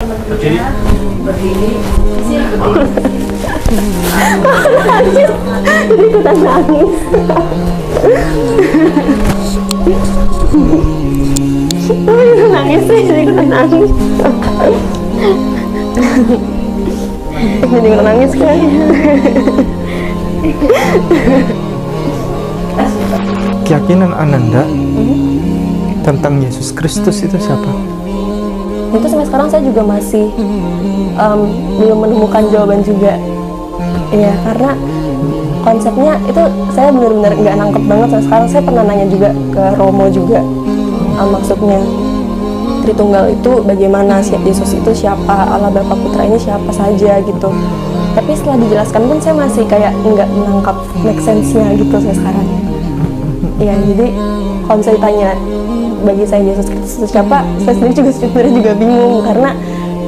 Berdiri. Jadi ikutan nangis. Nangis sih, jadi ikutan nangis. Jadi ikutan nangis kan. Keyakinan Ananda tentang Yesus Kristus itu siapa? Itu sampai sekarang saya juga masih belum menemukan jawaban juga. Iya, karena konsepnya itu saya benar-benar nggak nangkep banget. Sampai sekarang saya pernah nanya juga ke Romo juga, maksudnya Tritunggal itu bagaimana, Yesus itu siapa, Allah Bapa Putra ini siapa saja gitu. Tapi setelah dijelaskan pun saya masih kayak nggak menangkap make sense-nya gitu saya sekarang. Iya, jadi kalau misalnya ditanya bagi saya Yesus Kristus itu siapa, saya sendiri juga sebenarnya juga bingung karena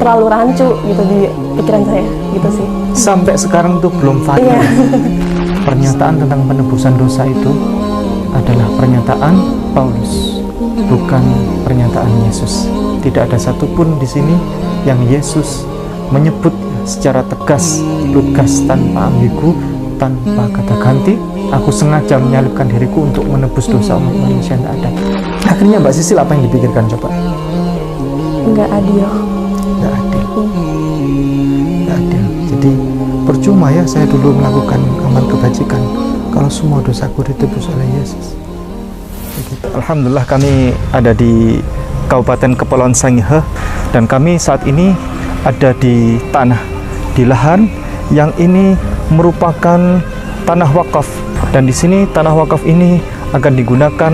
terlalu rancu gitu di pikiran saya gitu sih. Sampai sekarang tuh belum valid. Iya. Pernyataan tentang penebusan dosa itu adalah pernyataan Paulus, bukan pernyataan Yesus. Tidak ada satupun di sini yang Yesus menyebut secara tegas, lugas, tanpa ambigu, tanpa kata ganti. Aku sengaja menyalibkan diriku untuk menebus dosa umat manusia yang ada. Akhirnya Mbak Sisil apa yang dipikirkan coba? Nggak adil. Nggak adil. Nggak adil. Jadi percuma ya saya dulu melakukan amal kebajikan kalau semua dosaku ditebus oleh Yesus. Begitu. Alhamdulillah kami ada di Kabupaten Kepulauan Sangihe dan kami saat ini ada di tanah, di lahan yang ini merupakan tanah wakaf. Dan di sini tanah wakaf ini akan digunakan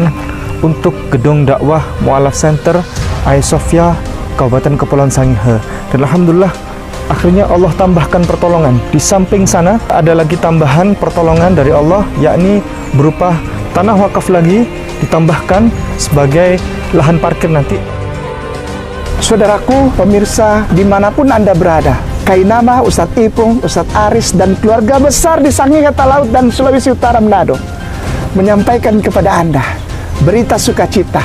untuk gedung dakwah Mu'alaf Center Hagia Sophia Kabupaten Kepulauan Sangihe. Dan alhamdulillah akhirnya Allah tambahkan pertolongan. Di samping sana ada lagi tambahan pertolongan dari Allah, yakni berupa tanah wakaf lagi ditambahkan sebagai lahan parkir nanti. Saudaraku, pemirsa dimanapun Anda berada, Kainama, Ustadz Ipung, Ustadz Aris, dan keluarga besar di Sangihe Talaut dan Sulawesi Utara Manado menyampaikan kepada Anda berita sukacita,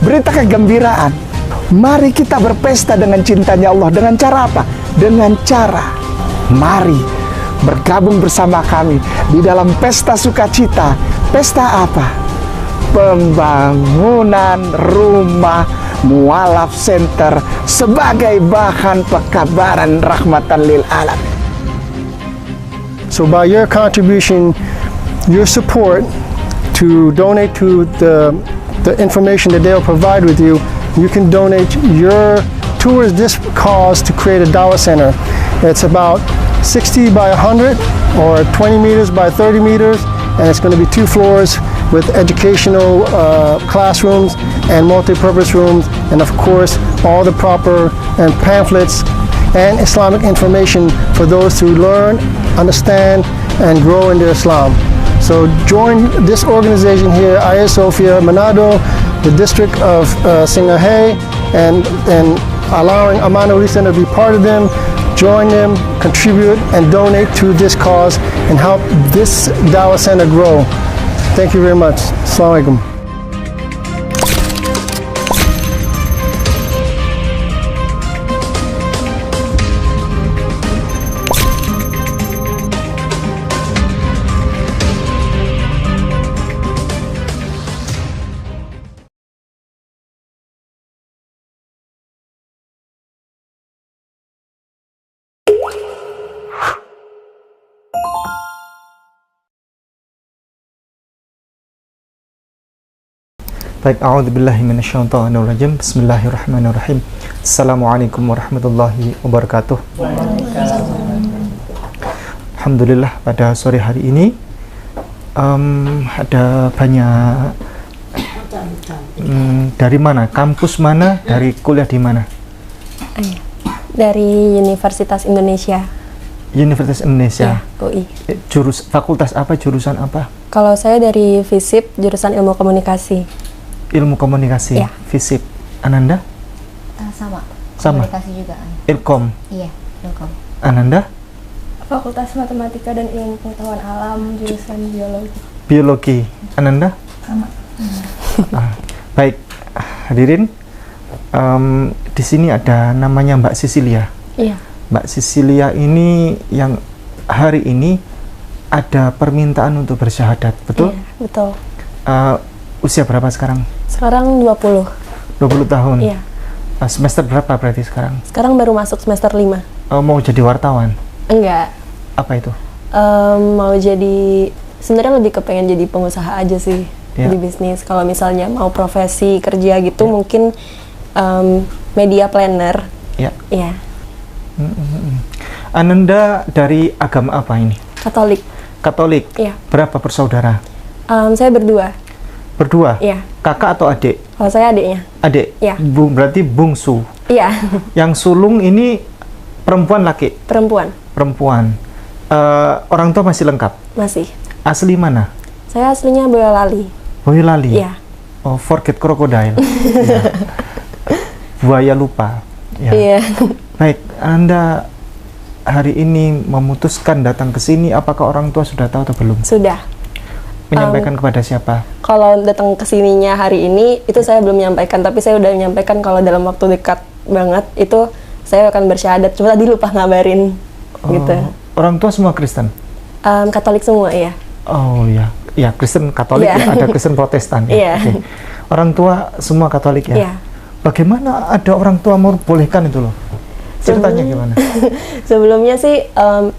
berita kegembiraan. Mari kita berpesta dengan cintanya Allah. Dengan cara apa? Dengan cara mari bergabung bersama kami di dalam pesta sukacita. Pesta apa? Pembangunan rumah Mu'alaf Center sebagai bahan pekabaran rahmatan lil alamin. So by your contribution, your support to donate to the information that they'll provide with you, you can donate your towards this cause to create a Dawah Center. It's about 60 by 100 or 20 meters by 30 meters, and it's going to be 2 floors with educational classrooms and multi-purpose rooms, and of course all the proper and pamphlets and Islamic information for those who learn, understand, and grow into Islam. So join this organization here, Hagia Sophia Manado, the district of Sangihe, and allowing Aman Uli Center to be part of them. Join them, contribute, and donate to this cause and help this Dawah Center grow. Thank you very much. Assalamualaikum. Baik, a'udzubillahi minasyaitonirrajim. Bismillahirrahmanirrahim. Assalamualaikum warahmatullahi wabarakatuh. Alhamdulillah pada sore hari ini ada banyak dari mana? Kampus mana? Dari kuliah di mana? Dari Universitas Indonesia. Universitas Indonesia. Ya, UI. Fakultas apa? Jurusan apa? Kalau saya dari FISIP, jurusan Ilmu Komunikasi. Ilmu Komunikasi. Ya. FISIP. Ananda? Sama. Sama. Komunikasi juga. Ilkom. Iya, Ilkom. Ananda? Fakultas Matematika dan Ilmu Pengetahuan Alam, jurusan Biologi. Biologi. Ananda? Sama. Baik, hadirin, Di sini ada namanya Mbak Sisilia. Iya. Mbak Sisilia ini yang hari ini ada permintaan untuk bersyahadat, betul? Iya, betul. Usia berapa sekarang? Sekarang 20. 20 tahun. Iya. Semester berapa berarti sekarang? Sekarang baru masuk semester 5. Mau jadi wartawan? Enggak. Apa itu? Mau jadi, sebenarnya lebih kepengen jadi pengusaha aja sih. Iya. Di bisnis. Kalau misalnya mau profesi kerja gitu mungkin media planner. Ya. Iya. Ananda dari agama apa ini? Katolik. Katolik. Iya. Berapa bersaudara? Saya berdua. Berdua? Iya. Kakak atau adik? Kalau saya adiknya. Adik? Iya. Berarti bungsu. Iya. Yang sulung ini perempuan laki? Perempuan. Perempuan. Orang tua masih lengkap? Masih. Asli mana? Saya aslinya Boyolali. Boyolali? Iya. Oh, forget crocodile. Iya. Buaya lupa. Ya. Iya. Baik, Anda hari ini memutuskan datang ke sini, apakah orang tua sudah tahu atau belum? Sudah. Menyampaikan kepada siapa? Kalau datang ke sininya hari ini itu saya belum menyampaikan, tapi saya udah menyampaikan kalau dalam waktu dekat banget itu saya akan bersyahadat. Cuma tadi lupa ngabarin gitu. Orang tua semua Kristen? Katolik semua, iya. Oh ya, ya Kristen Katolik Iya. ya, ada Kristen Protestan ya. Iya. Oke. Orang tua semua Katolik ya. Iya. Bagaimana ada orang tua membolehkan itu loh? Ceritanya gimana? Sebelumnya sih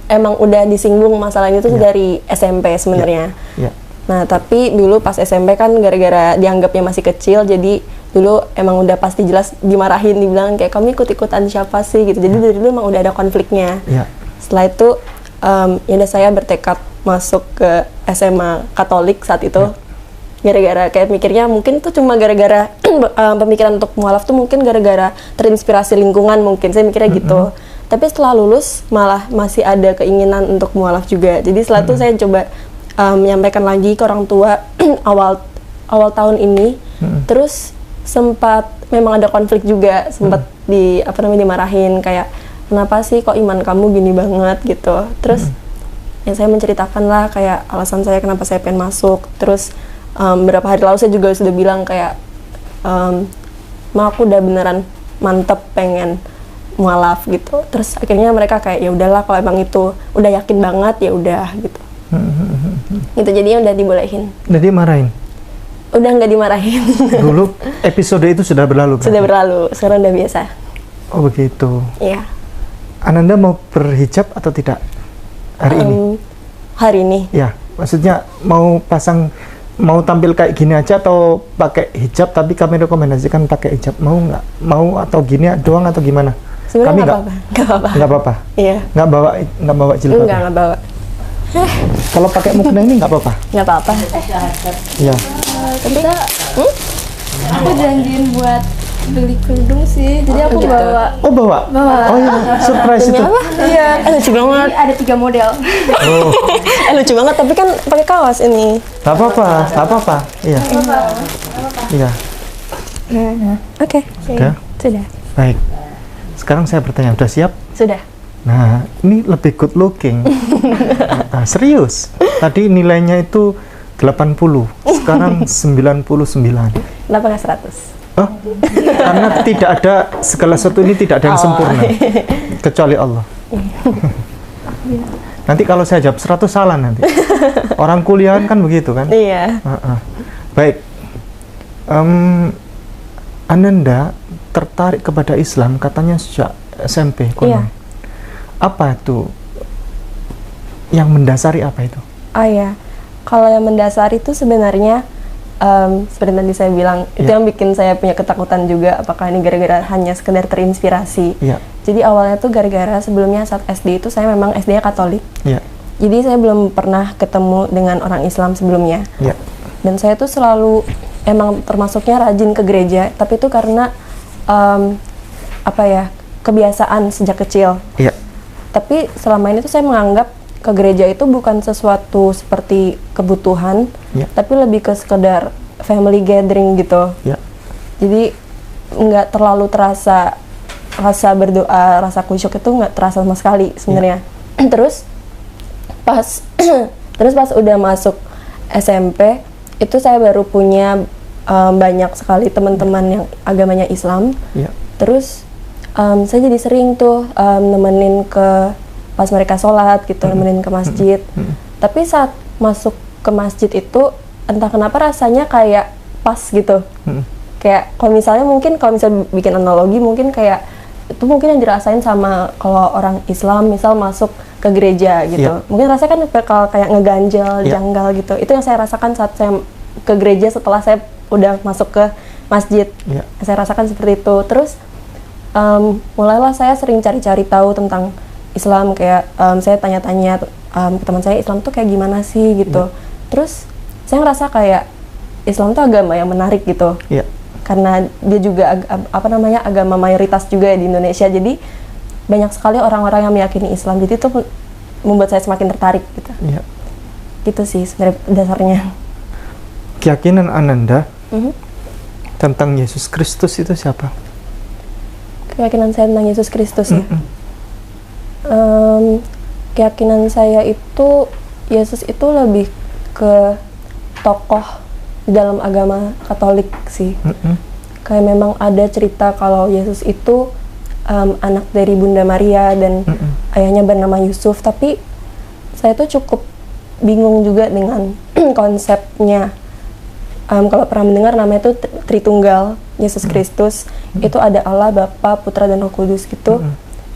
emang udah disinggung masalah itu Iya. dari SMP sebenarnya. Ya. Nah, tapi dulu pas SMP kan gara-gara dianggapnya masih kecil, jadi dulu emang udah pasti jelas dimarahin, dibilang kayak kamu ikut-ikutan siapa sih gitu. Jadi dari dulu emang udah ada konfliknya. Ya. Setelah itu ya udah saya bertekad masuk ke SMA Katolik saat itu. Gara-gara kayak mikirnya mungkin tuh cuma gara-gara pemikiran untuk mualaf tuh mungkin gara-gara terinspirasi lingkungan, mungkin saya mikirnya gitu. Tapi setelah lulus malah masih ada keinginan untuk mualaf juga. Jadi setelah itu saya coba menyampaikan lagi ke orang tua awal tahun ini. Terus sempat memang ada konflik juga, sempat dimarahin kayak kenapa sih kok iman kamu gini banget gitu. Terus ya saya menceritakan lah kayak alasan saya kenapa saya pengen masuk. Terus beberapa hari lalu saya juga sudah bilang kayak aku udah beneran mantep pengen mualaf gitu. Terus akhirnya mereka kayak ya udahlah kalau emang itu udah yakin banget ya udah gitu. Gitu jadinya udah dibolehin. Udah dimarahin? Udah nggak dimarahin. Dulu episode itu sudah berlalu berarti? Sudah berlalu, sekarang udah biasa. Oh begitu. Iya. Ananda mau berhijab atau tidak hari ini? Hari ini. Ya, maksudnya mau tampil kayak gini aja atau pakai hijab, tapi kami rekomendasikan pakai hijab. Mau nggak? Mau atau gini doang atau gimana? Sebenarnya Kami nggak apa-apa. Nggak apa-apa. Nggak apa-apa. Iya. Nggak bawa jilbab. Enggak, Ya? nggak bawa. Kalau pakai mukena ini nggak apa-apa. Nggak apa-apa. Iya. Kita aku janjiin buat beli kerudung sih, jadi aku gitu. bawa. Oh bawa? Oh iya, surprise itu. Iya, Lucu banget. ada 3 model. Oh, Lucu banget, tapi kan pakai kaos ini. nggak apa-apa. Iya. Iya. Oke. Sudah. Sudah. Baik. Sekarang saya bertanya, udah siap? Sudah. Nah, ini lebih good looking. Nah, serius. Tadi nilainya itu 80, sekarang 99. Kenapa nggak 100? Oh, karena tidak ada, segala sesuatu ini tidak ada yang sempurna kecuali Allah. Nanti kalau saya jawab 100 salah nanti. Orang kuliahan kan begitu kan? Iya. Baik. Ananda tertarik kepada Islam katanya sejak SMP konon. Iya. Apa itu? Yang mendasari apa itu? Oh iya. Kalau yang mendasari itu sebenarnya seperti tadi saya bilang, itu Iya. yang bikin saya punya ketakutan juga, apakah ini gara-gara hanya sekedar terinspirasi. Iya. Jadi awalnya tuh gara-gara sebelumnya saat SD itu saya memang SD-nya Katolik. Iya. Jadi saya belum pernah ketemu dengan orang Islam sebelumnya. Iya. Dan saya tuh selalu emang termasuknya rajin ke gereja, tapi itu karena kebiasaan sejak kecil. Iya. Tapi selama ini tuh saya menganggap ke gereja itu bukan sesuatu seperti kebutuhan, Ya. tapi lebih ke sekedar family gathering gitu. Iya. Jadi nggak terlalu terasa rasa berdoa, rasa kusyuk itu nggak terasa sama sekali sebenarnya. Terus pas udah masuk SMP itu saya baru punya banyak sekali teman-teman yang agamanya Islam. Ya. Terus saya jadi sering tuh nemenin ke pas mereka sholat gitu, nemenin ke masjid. Tapi saat masuk ke masjid itu entah kenapa rasanya kayak pas gitu. Kayak kalau misalnya bikin analogi mungkin kayak itu mungkin yang dirasain sama kalau orang Islam misal masuk ke gereja gitu. Mungkin rasanya kan bakal kayak ngeganjel, janggal gitu. Itu yang saya rasakan saat saya ke gereja setelah saya udah masuk ke masjid. Saya rasakan seperti itu. Terus mulailah saya sering cari-cari tahu tentang Islam, kayak saya tanya-tanya ke teman saya, Islam tuh kayak gimana sih gitu. Terus saya ngerasa kayak Islam tuh agama yang menarik gitu. Karena dia juga agama mayoritas juga di Indonesia. Jadi banyak sekali orang-orang yang meyakini Islam. Jadi itu membuat saya semakin tertarik gitu. Gitu sih sebenarnya dasarnya. Keyakinan Ananda tentang Yesus Kristus itu siapa? Keyakinan saya tentang Yesus Kristus ya. Keyakinan saya itu Yesus itu lebih ke tokoh di dalam agama Katolik sih. Kayak memang ada cerita kalau Yesus itu anak dari Bunda Maria dan ayahnya bernama Yusuf. Tapi saya tuh cukup bingung juga dengan konsepnya. Kalau pernah mendengar namanya itu Tritunggal, Yesus Kristus. Itu ada Allah, Bapa, Putra, dan Roh Kudus gitu.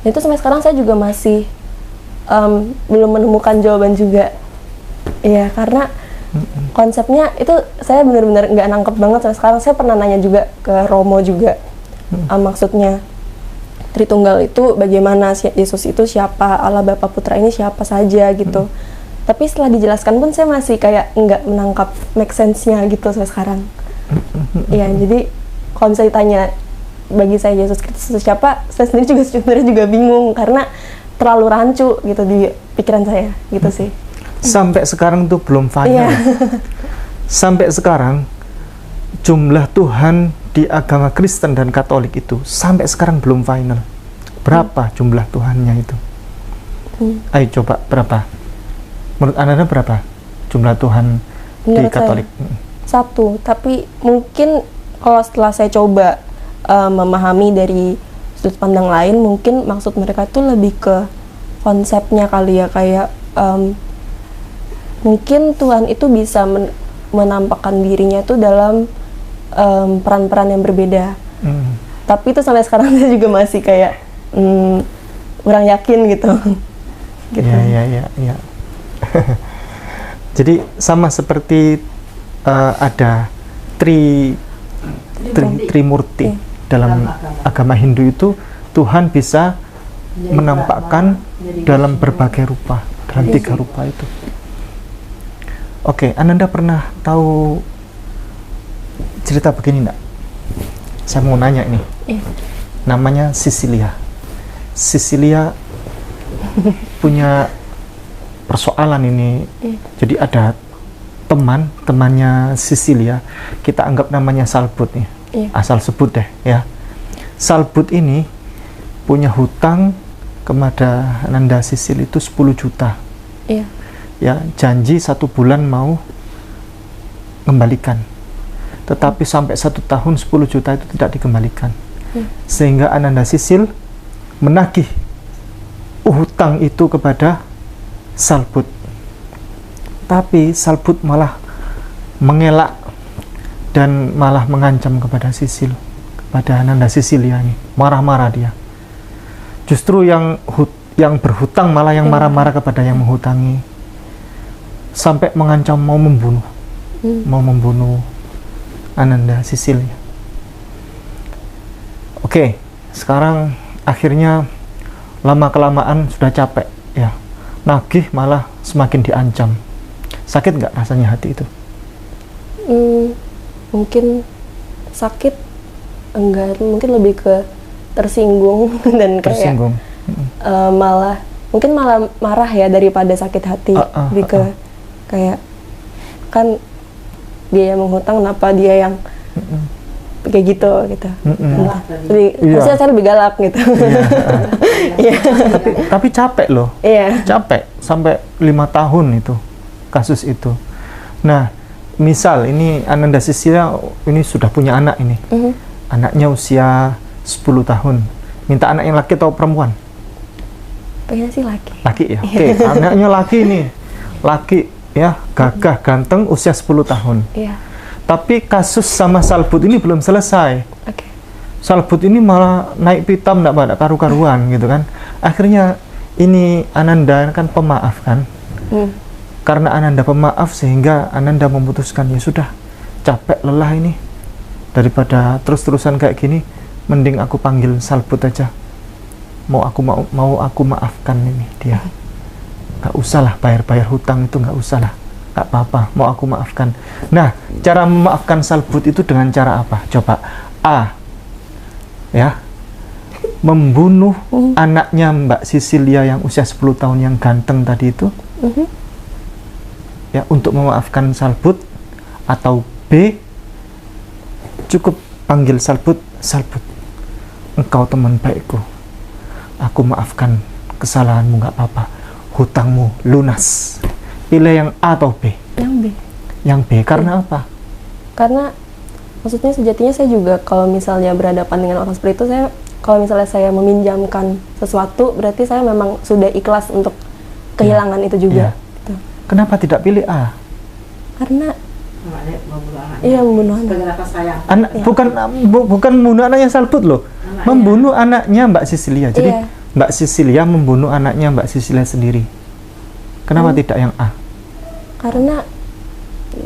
Dan itu sampai sekarang saya juga masih belum menemukan jawaban juga. Ya, karena konsepnya itu saya benar-benar nggak nangkep banget sampai sekarang. Saya pernah nanya juga ke Romo juga. Maksudnya Tritunggal itu bagaimana, Yesus itu siapa, Allah, Bapa, Putra ini siapa saja gitu. Tapi setelah dijelaskan pun saya masih kayak nggak menangkap make sense-nya gitu sampai sekarang. Iya, jadi kalau misalnya ditanya bagi saya Yesus Kristus siapa, saya sendiri juga sebenarnya juga bingung karena terlalu rancu gitu di pikiran saya gitu sih. Sampai sekarang tuh belum final. Sampai sekarang jumlah Tuhan di agama Kristen dan Katolik itu sampai sekarang belum final. Berapa jumlah Tuhannya itu? Ayo coba berapa? Menurut Anda berapa jumlah Tuhan di Katolik? Satu, tapi mungkin kalau setelah saya coba memahami dari sudut pandang lain, mungkin maksud mereka itu lebih ke konsepnya kali ya, kayak mungkin Tuhan itu bisa menampakkan dirinya itu dalam peran-peran yang berbeda. Tapi itu sampai sekarang saya juga masih kayak kurang yakin gitu. Ya. Jadi sama seperti ada Trimurti dalam agama Hindu itu, Tuhan bisa menampakkan dalam berbagai rupa, dalam 3 rupa itu. Oke, Ananda pernah tahu cerita begini enggak? Saya mau nanya ini. Namanya Sisilia. Sisilia punya persoalan ini. Jadi ada temannya Sisilia, kita anggap namanya Salbut nih. Asal sebut deh ya. Salbut ini punya hutang kepada Ananda Sisil itu 10 juta. Ya, janji 1 bulan mau kembalikan. Tetapi sampai 1 tahun 10 juta itu tidak dikembalikan. Sehingga Ananda Sisil menagih hutang itu kepada Salbut. Tapi Salbut malah mengelak dan malah mengancam kepada Sisil, kepada Ananda Sisilia ini. Marah-marah dia. Justru yang berhutang malah yang marah-marah kepada yang menghutangi. Sampai mengancam mau membunuh Ananda Sisilia. Oke, sekarang akhirnya lama-kelamaan sudah capek ya. Nagih malah semakin diancam. Sakit nggak rasanya hati itu? Mungkin sakit enggak, mungkin lebih ke tersinggung dan kayak malah marah ya daripada sakit hati. Lebih ke kayak kan dia yang menghutang, kenapa dia yang kayak gitu. Harusnya saya lebih galak gitu. Tapi capek loh. Capek sampai 5 tahun itu kasus itu. Nah, misal ini Ananda Sisilia ini sudah punya anak ini. Anaknya usia 10 tahun. Minta anak yang laki atau perempuan? Pengen sih laki. Laki ya. Oke, anaknya laki nih. Laki ya, gagah, ganteng, usia 10 tahun. Iya. Tapi kasus sama Salbut ini belum selesai. Oke. Salbut ini malah naik pitam, nggak ada karu-karuan gitu kan. Akhirnya ini Ananda kan pemaaf kan. Karena Ananda pemaaf sehingga Ananda memutuskan, ya sudah, capek lelah ini. Daripada terus-terusan kayak gini, mending aku panggil Salbut aja. Mau aku maafkan ini dia. Nggak usah lah bayar hutang itu, nggak usah lah. Nggak apa-apa, mau aku maafkan. Nah, cara memaafkan Salbut itu dengan cara apa? Coba. A, ya, membunuh anaknya Mbak Sisilia yang usia 10 tahun yang ganteng tadi itu, ya, untuk memaafkan Salbut. Atau B, cukup panggil Salbut, Salbut, engkau teman baikku, aku maafkan kesalahanmu, nggak apa-apa, hutangmu lunas. Pilih yang A atau B? Yang B. Yang B, karena apa? Karena maksudnya sejatinya saya juga kalau misalnya berhadapan dengan orang seperti itu, saya kalau misalnya saya meminjamkan sesuatu, berarti saya memang sudah ikhlas untuk kehilangan itu juga. Gitu. Kenapa tidak pilih A? Karena iya, membunuh anak. Bukan membunuh anaknya Salbut loh. Membunuh anaknya Mbak Sisilia. Jadi Mbak Sisilia membunuh anaknya Mbak Sisilia sendiri. Kenapa tidak yang A? Karena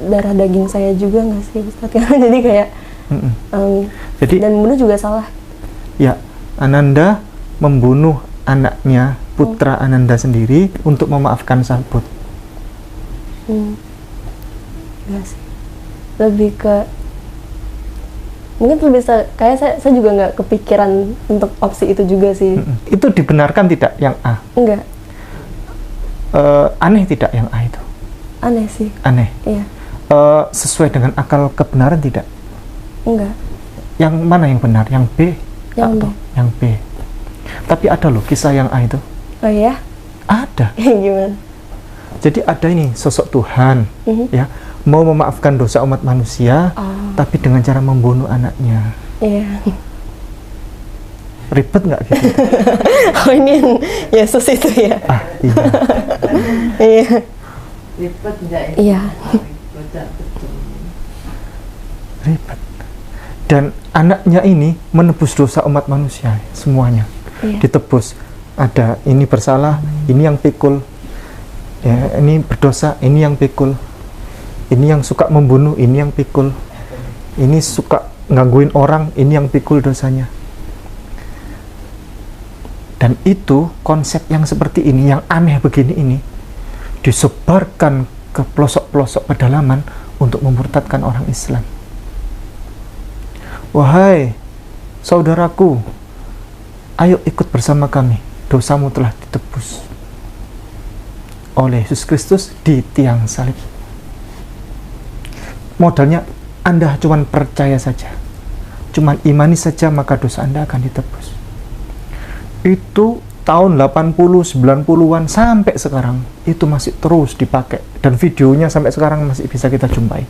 darah daging saya juga nggak sih, Ustadz? Jadi kayak jadi, dan membunuh juga salah. Ya, Ananda membunuh anaknya, putra Ananda sendiri untuk memaafkan Salbut. Enggak sih. Lebih ke mungkin bisa kayak saya juga nggak kepikiran untuk opsi itu juga sih. Itu dibenarkan tidak yang A? Enggak. Aneh tidak yang A itu? Aneh sih. Aneh? Iya. Sesuai dengan akal kebenaran tidak? Enggak. Yang mana yang benar? Yang B? Yang atau B. Yang B? Tapi ada loh kisah yang A itu. Oh iya? Ada. Gimana? Jadi ada ini sosok Tuhan, ya, mau memaafkan dosa umat manusia, tapi dengan cara membunuh anaknya. Iya. Ribet nggak gitu? Oh, ini yang Yesus itu ya? Iya. Iya. Ribet enggak ya? Iya. Ribet. Dan anaknya ini menebus dosa umat manusia semuanya. Ditebus. Ada ini bersalah, ini yang pikul. Ya, ini berdosa, ini yang pikul. Ini yang suka membunuh, ini yang pikul. Ini suka ngangguin orang, ini yang pikul dosanya. Dan itu konsep yang seperti ini, yang aneh begini ini, disebarkan ke pelosok-pelosok pedalaman untuk memurtadkan orang Islam. Wahai saudaraku, ayo ikut bersama kami, dosamu telah ditebus oleh Yesus Kristus di tiang salib. Modalnya Anda cuma percaya saja, cuma imani saja, maka dosa Anda akan ditebus. Itu tahun 80, 90-an sampai sekarang itu masih terus dipakai, dan videonya sampai sekarang masih bisa kita jumpai.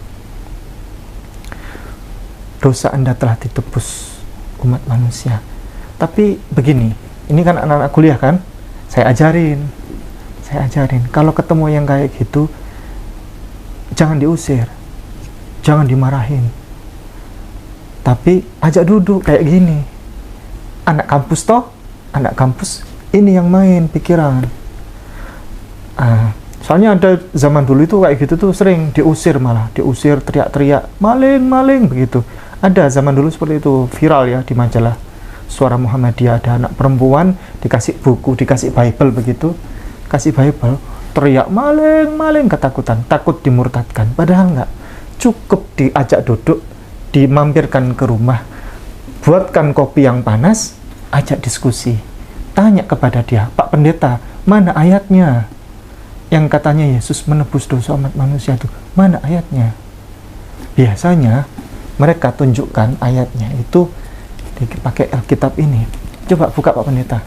Dosa Anda telah ditebus, umat manusia. Tapi begini, ini kan anak-anak kuliah kan, saya ajarin kalau ketemu yang kayak gitu jangan diusir, jangan dimarahin, tapi ajak duduk kayak gini. Anak kampus toh, anak kampus ini yang main pikiran. Soalnya ada zaman dulu itu kayak gitu tuh sering diusir, malah diusir, teriak-teriak, maling begitu. Ada zaman dulu seperti itu, viral ya di majalah Suara Muhammadiyah, ada anak perempuan dikasih buku, dikasih Bible begitu, kasih Bible, teriak maling, ketakutan, takut dimurtadkan. Padahal enggak, cukup diajak duduk, dimampirkan ke rumah, buatkan kopi yang panas, ajak diskusi, tanya kepada dia, Pak Pendeta, mana ayatnya yang katanya Yesus menebus dosa umat manusia itu, mana ayatnya? Biasanya mereka tunjukkan ayatnya itu dipakai Alkitab ini. Coba buka Pak Pendeta,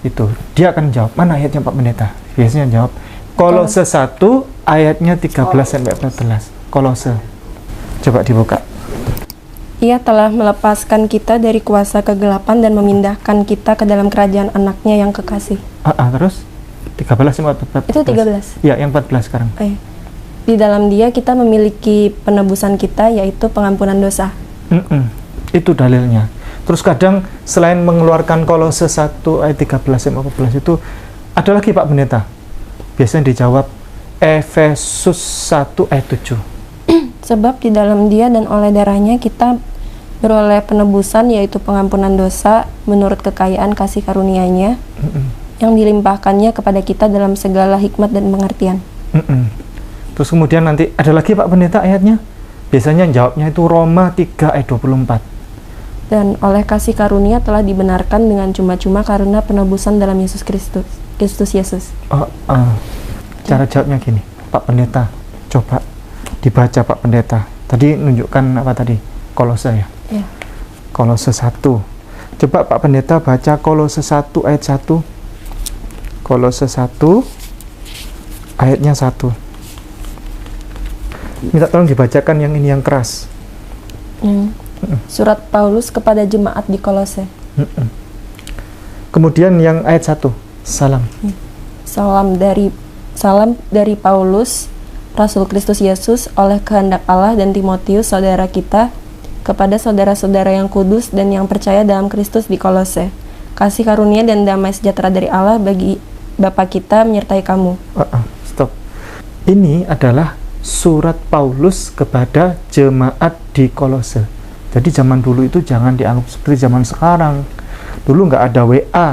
itu dia akan jawab, mana ayatnya Pak Pendeta? Biasanya jawab Kolose 1 ayatnya 13 sampai 14. Kolose. Coba dibuka. Ia telah melepaskan kita dari kuasa kegelapan dan memindahkan kita ke dalam kerajaan anaknya yang kekasih. Terus 13 14. Itu 13. Ya, yang 14 sekarang. Di dalam dia kita memiliki penebusan kita, yaitu pengampunan dosa. Itu dalilnya. Terus kadang selain mengeluarkan Kolose 1 ayat 13 sampai 14 itu ada lagi Pak Pendeta. Biasanya dijawab Efesus 1 ayat 7. Sebab di dalam dia dan oleh darahnya kita beroleh penebusan, yaitu pengampunan dosa menurut kekayaan kasih karunia-Nya yang dilimpahkannya kepada kita dalam segala hikmat dan pengertian. Terus kemudian nanti ada lagi Pak Pendeta ayatnya. Biasanya jawabnya itu Roma 3 ayat 24. Dan oleh kasih karunia telah dibenarkan dengan cuma-cuma karena penebusan dalam Yesus Kristus Yesus. Cara jawabnya gini, Pak Pendeta, coba dibaca Pak Pendeta. Tadi nunjukkan apa tadi? Kolose ya? Iya. Kolose 1. Coba Pak Pendeta baca Kolose 1 ayat 1. Kolose 1 ayatnya 1. Minta tolong dibacakan yang ini yang keras. Surat Paulus kepada jemaat di Kolose. Kemudian yang ayat 1. Salam. Salam dari Paulus, Rasul Kristus Yesus, oleh kehendak Allah, dan Timotius, saudara kita, kepada saudara-saudara yang kudus dan yang percaya dalam Kristus di Kolose. Kasih karunia dan damai sejahtera dari Allah bagi Bapa kita menyertai kamu. Stop. Ini adalah surat Paulus kepada jemaat di Kolose. Jadi zaman dulu itu jangan dianggap seperti zaman sekarang. Dulu nggak ada WA,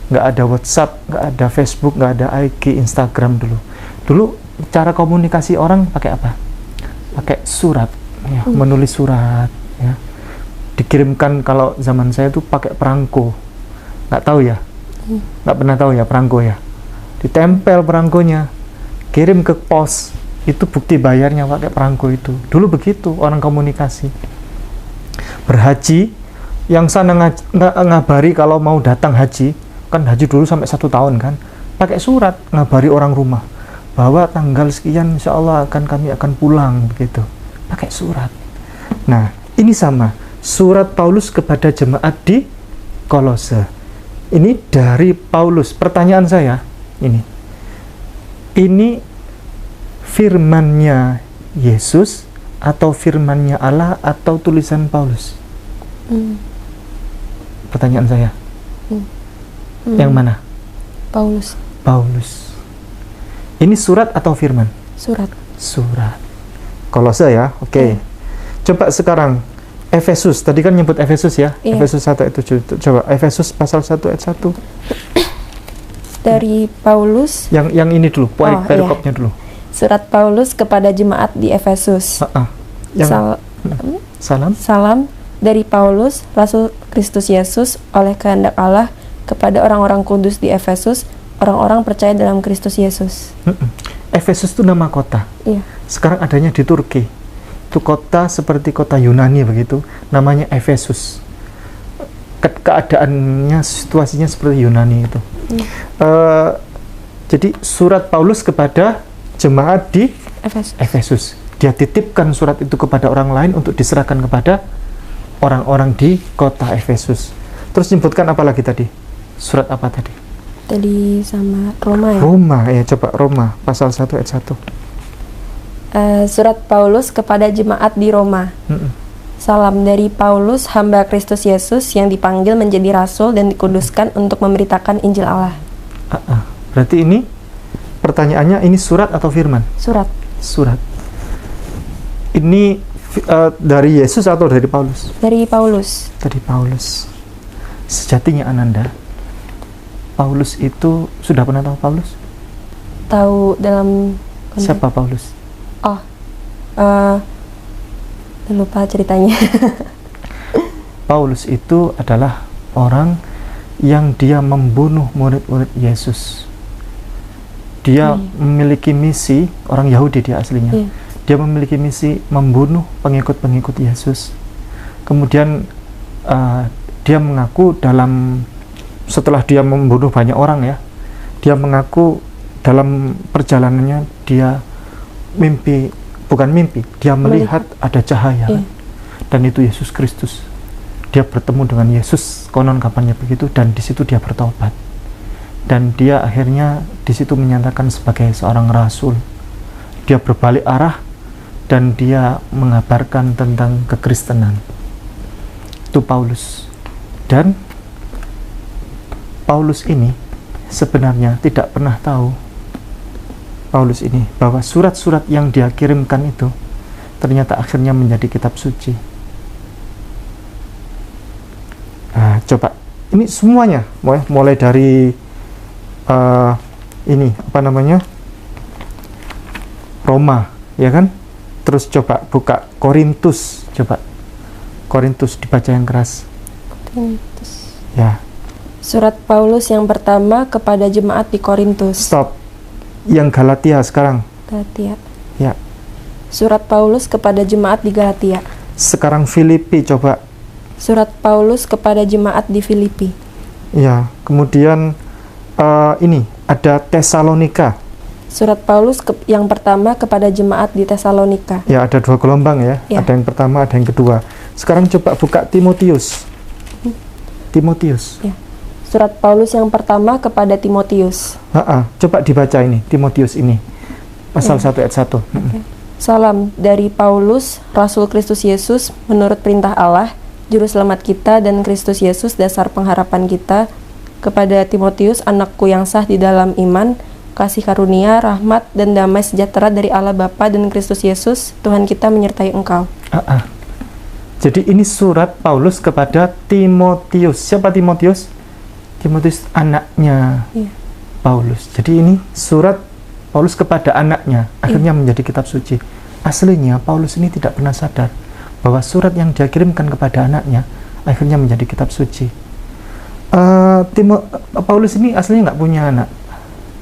nggak ada WhatsApp, nggak ada Facebook, nggak ada IG, Instagram dulu. Dulu cara komunikasi orang pakai apa? Pakai surat, ya, menulis surat, ya. Dikirimkan, kalau zaman saya itu pakai perangko. Nggak tahu ya? Nggak pernah tahu ya perangko ya? Ditempel perangkonya, kirim ke pos. Itu bukti bayarnya pakai perangko itu. Dulu begitu orang komunikasi. Berhaji, yang sana ngabari kalau mau datang haji, kan haji dulu sampai 1 tahun kan, pakai surat ngabari orang rumah bahwa tanggal sekian insya Allah kami akan pulang, begitu, pakai surat. Nah, ini sama surat Paulus kepada jemaat di Kolose. Ini dari Paulus. Pertanyaan saya ini firmannya Yesus atau firmannya Allah atau tulisan Paulus? Pertanyaan saya. Yang mana? Paulus. Ini surat atau firman? Surat. Kolose ya, oke. Coba sekarang Efesus, tadi kan nyebut Efesus ya? Iya. Efesus 1 ayat 7. Coba Efesus pasal 1 ayat 1. Dari Paulus. Yang ini dulu, perikopnya dulu. Surat Paulus kepada jemaat di Efesus. Salam dari Paulus, Rasul Kristus Yesus, oleh kehendak Allah, kepada orang-orang kudus di Efesus, orang-orang percaya dalam Kristus Yesus. Efesus itu nama kota. Iya. Sekarang adanya di Turki. Itu kota seperti kota Yunani begitu, namanya Efesus. Keadaannya, situasinya seperti Yunani itu. Jadi surat Paulus kepada jemaat di Efesus. Dia titipkan surat itu kepada orang lain untuk diserahkan kepada orang-orang di kota Efesus. Terus nyebutkan apa lagi tadi? Surat apa tadi? Tadi sama Roma ya? Roma, ya, coba Roma pasal 1 ayat 1. Surat Paulus kepada jemaat di Roma. Salam dari Paulus, hamba Kristus Yesus yang dipanggil menjadi rasul dan dikuduskan untuk memberitakan Injil Allah. Berarti ini pertanyaannya, ini surat atau firman? Surat. Ini dari Yesus atau dari Paulus? Dari Paulus. Sejatinya Ananda, Paulus itu sudah pernah tahu Paulus? Tahu dalam konteks. Siapa Paulus? Lupa ceritanya. Paulus itu adalah orang yang dia membunuh murid-murid Yesus. Dia memiliki misi, orang Yahudi dia aslinya. Dia memiliki misi membunuh pengikut-pengikut Yesus. Kemudian dia mengaku setelah dia membunuh banyak orang ya, dia mengaku dalam perjalanannya dia mimpi bukan mimpi, dia melihat ada cahaya. Iya. Dan itu Yesus Kristus. Dia bertemu dengan Yesus, konon kapannya begitu, dan di situ dia bertobat. Dan dia akhirnya di situ menyatakan sebagai seorang rasul. Dia berbalik arah dan dia mengabarkan tentang kekristenan. Itu Paulus. Dan Paulus ini sebenarnya tidak pernah tahu, Paulus ini, bahwa surat-surat yang dia kirimkan itu ternyata akhirnya menjadi kitab suci. Nah, coba ini semuanya mulai dari ini apa namanya, Roma, ya kan? Terus coba buka Korintus, coba Korintus dibaca yang keras. Ya, Surat Paulus yang pertama kepada jemaat di Korintus. stop. Yang Galatia sekarang. Galatia. Ya. Surat Paulus kepada jemaat di Galatia. Sekarang Filipi, coba. Surat Paulus kepada jemaat di Filipi. Ya, kemudian ini ada Tesalonika. Surat Paulus yang pertama kepada jemaat di Tesalonika. Ya, ada 2 gelombang ya. Ya. Ada yang pertama, ada yang kedua. Sekarang coba buka Timotius. Timotius. Ya. Surat Paulus yang pertama kepada Timotius. Coba dibaca ini, Timotius ini. Pasal 1 ayat 1. Salam dari Paulus, Rasul Kristus Yesus, menurut perintah Allah, Juru Selamat kita dan Kristus Yesus, dasar pengharapan kita, kepada Timotius, anakku yang sah di dalam iman, kasih karunia, rahmat, dan damai sejahtera dari Allah Bapa dan Kristus Yesus, Tuhan kita menyertai engkau. Jadi ini surat Paulus kepada Timotius. Siapa Timotius? Timotius anaknya Paulus. Jadi ini surat Paulus kepada anaknya, akhirnya menjadi kitab suci. Aslinya Paulus ini tidak pernah sadar bahwa surat yang dia kirimkan kepada anaknya akhirnya menjadi kitab suci. Paulus ini aslinya nggak punya anak,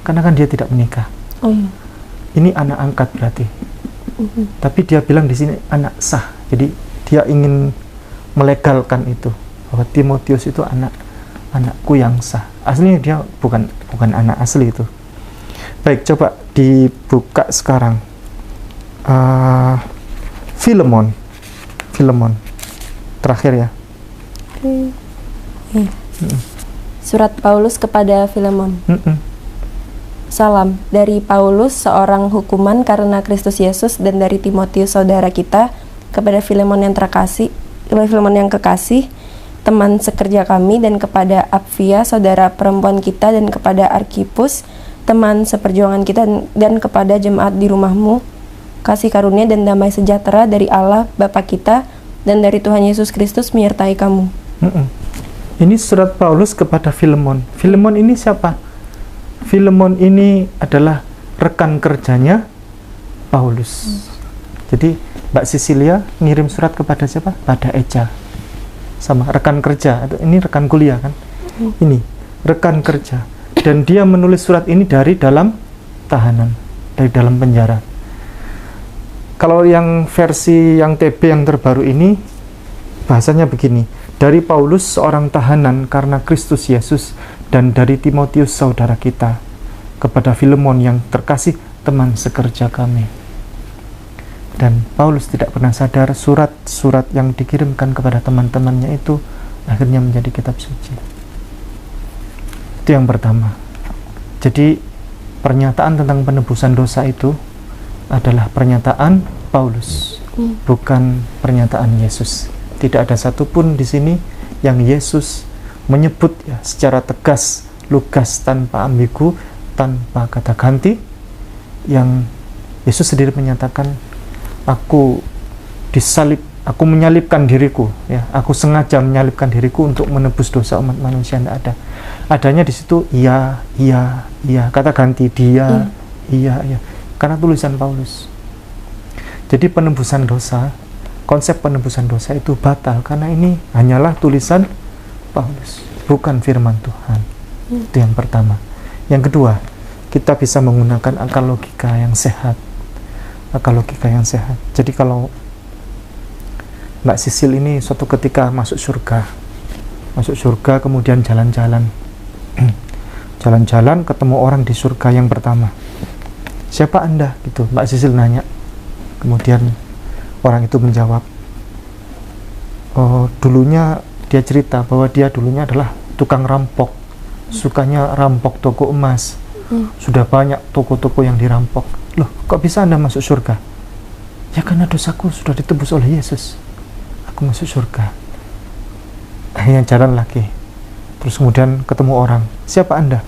karena kan dia tidak menikah. Ini anak angkat berarti. Tapi dia bilang di sini anak sah. Jadi dia ingin melegalkan itu, bahwa Timotius itu anakku yang sah. Aslinya dia bukan anak asli itu. Baik, coba dibuka sekarang. Filemon terakhir ya. Surat Paulus kepada Filemon. Salam dari Paulus, seorang hukuman karena Kristus Yesus, dan dari Timotius saudara kita, kepada Filemon yang terkasih, Filemon yang kekasih, teman sekerja kami, dan kepada Apfia saudara perempuan kita, dan kepada Arkipus teman seperjuangan kita, dan kepada jemaat di rumahmu, kasih karunia dan damai sejahtera dari Allah Bapa kita dan dari Tuhan Yesus Kristus menyertai kamu. Ini surat Paulus kepada Filemon. Filemon ini siapa? Filemon ini adalah rekan kerjanya Paulus. Jadi Mbak Sisilia ngirim surat kepada siapa? Pada Eca. Sama rekan kerja. Ini rekan kuliah kan? Ini rekan kerja. Dan dia menulis surat ini dari dalam tahanan, dari dalam penjara. Kalau yang versi yang TB yang terbaru ini bahasanya begini. Dari Paulus, seorang tahanan karena Kristus Yesus, dan dari Timotius saudara kita, kepada Filemon yang terkasih, teman sekerja kami. Dan Paulus tidak pernah sadar surat-surat yang dikirimkan kepada teman-temannya itu akhirnya menjadi kitab suci. Itu yang pertama. Jadi pernyataan tentang penebusan dosa itu adalah pernyataan Paulus, bukan pernyataan Yesus. Tidak ada satupun di sini yang Yesus menyebut ya secara tegas, lugas, tanpa ambigu, tanpa kata ganti, yang Yesus sendiri menyatakan, aku disalib, aku menyalibkan diriku, ya, aku sengaja menyalibkan diriku untuk menebus dosa umat manusia. Tidak ada. Adanya di situ iya, kata ganti dia, iya, karena tulisan Paulus. Jadi penebusan dosa, konsep penebusan dosa itu batal karena ini hanyalah tulisan Paulus, bukan firman Tuhan. Itu yang pertama. Yang kedua, kita bisa menggunakan akal logika yang sehat. Akal logika yang sehat. Jadi kalau Mbak Sisil ini suatu ketika masuk surga kemudian jalan-jalan ketemu orang di surga yang pertama. Siapa Anda? Gitu. Mbak Sisil nanya. Kemudian orang itu menjawab, oh, dulunya dia cerita bahwa dia dulunya adalah tukang rampok, sukanya rampok toko emas. Sudah banyak toko-toko yang dirampok. Loh, kok bisa Anda masuk surga? Ya karena dosaku sudah ditebus oleh Yesus, aku masuk surga. Akhirnya jalan lagi. Terus kemudian ketemu orang, siapa Anda?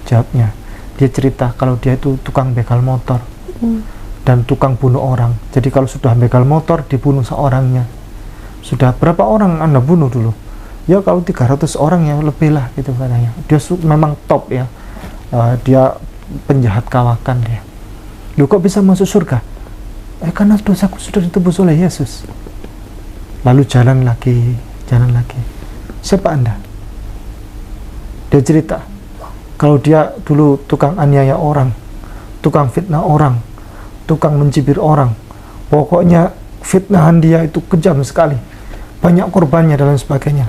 Jawabnya, dia cerita kalau dia itu tukang begal motor dan tukang bunuh orang. Jadi kalau sudah begal motor dibunuh seorangnya. Sudah berapa orang Anda bunuh dulu? Ya kalau 300 orang ya lebih lah gitu katanya. Dia memang top ya. Dia penjahat kawakan dia. Loh, kok bisa masuk surga? Karena dosaku sudah ditebus oleh Yesus. Lalu jalan lagi. Siapa Anda? Dia cerita kalau dia dulu tukang aniaya orang, tukang fitnah orang, tukang mencibir orang. Pokoknya fitnahan dia itu kejam sekali, banyak korbannya dan lain sebagainya.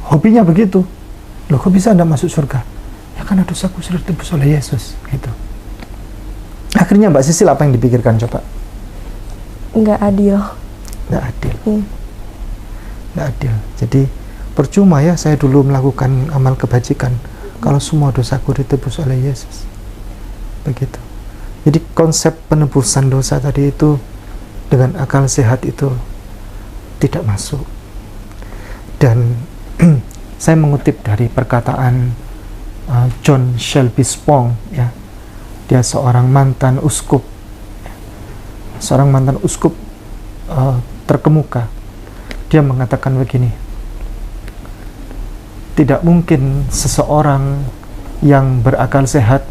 Hobinya begitu. Loh, kok bisa Anda masuk surga? Ya karena dosaku sudah ditebus oleh Yesus gitu. Akhirnya Mbak Sisil apa yang dipikirkan coba? Nggak adil. Nggak adil. Nggak adil. Jadi percuma ya saya dulu melakukan amal kebajikan kalau semua dosaku ditebus oleh Yesus. Begitu. Jadi konsep penebusan dosa tadi itu dengan akal sehat itu tidak masuk. Dan saya mengutip dari perkataan John Shelby Spong ya. Dia seorang mantan uskup terkemuka. Dia mengatakan begini, tidak mungkin seseorang yang berakal sehat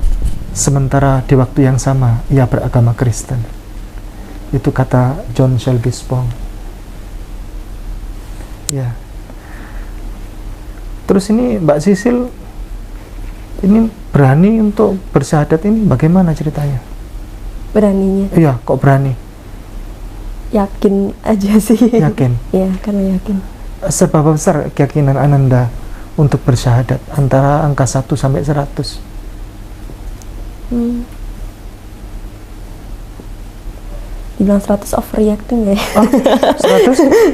sementara di waktu yang sama ia beragama Kristen. Itu kata John Shelby Spong ya. Terus ini Mbak Sisil ini berani untuk bersyahadat, ini bagaimana ceritanya? Beraninya? Iya, kok berani? Yakin aja sih. Yakin? Iya, karena yakin. Seberapa besar keyakinan Ananda untuk bersyahadat antara angka 1 sampai 100? Dibilang 100 overreacting ya? Oh,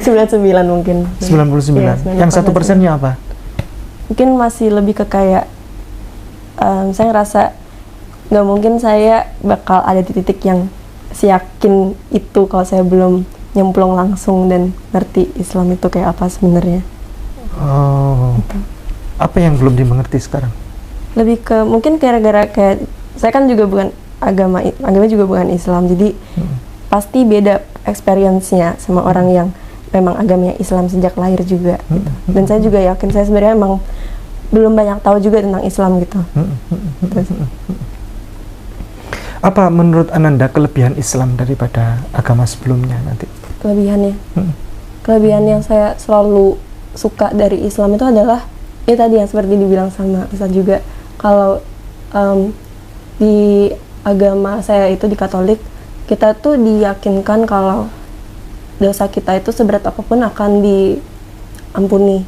100? 99 mungkin. 99? Ya, yang 1%-nya apa? Mungkin masih lebih ke kayak saya ngerasa nggak mungkin saya bakal ada di titik yang seyakin itu kalau saya belum nyemplung langsung dan ngerti Islam itu kayak apa sebenarnya. Oh, gitu. Apa yang belum dimengerti sekarang? Lebih ke mungkin gara-gara kayak saya kan juga bukan agama juga bukan Islam, jadi pasti beda experience-nya sama orang yang memang agamanya Islam sejak lahir juga gitu. Dan saya juga yakin saya sebenarnya emang belum banyak tahu juga tentang Islam gitu. Apa menurut Ananda kelebihan Islam daripada agama sebelumnya nanti? Kelebihannya? Kelebihan yang saya selalu suka dari Islam itu adalah ya tadi yang seperti dibilang sama Ustaz juga, kalau di agama saya itu di Katolik, kita tuh diyakinkan kalau dosa kita itu seberat apapun akan diampuni.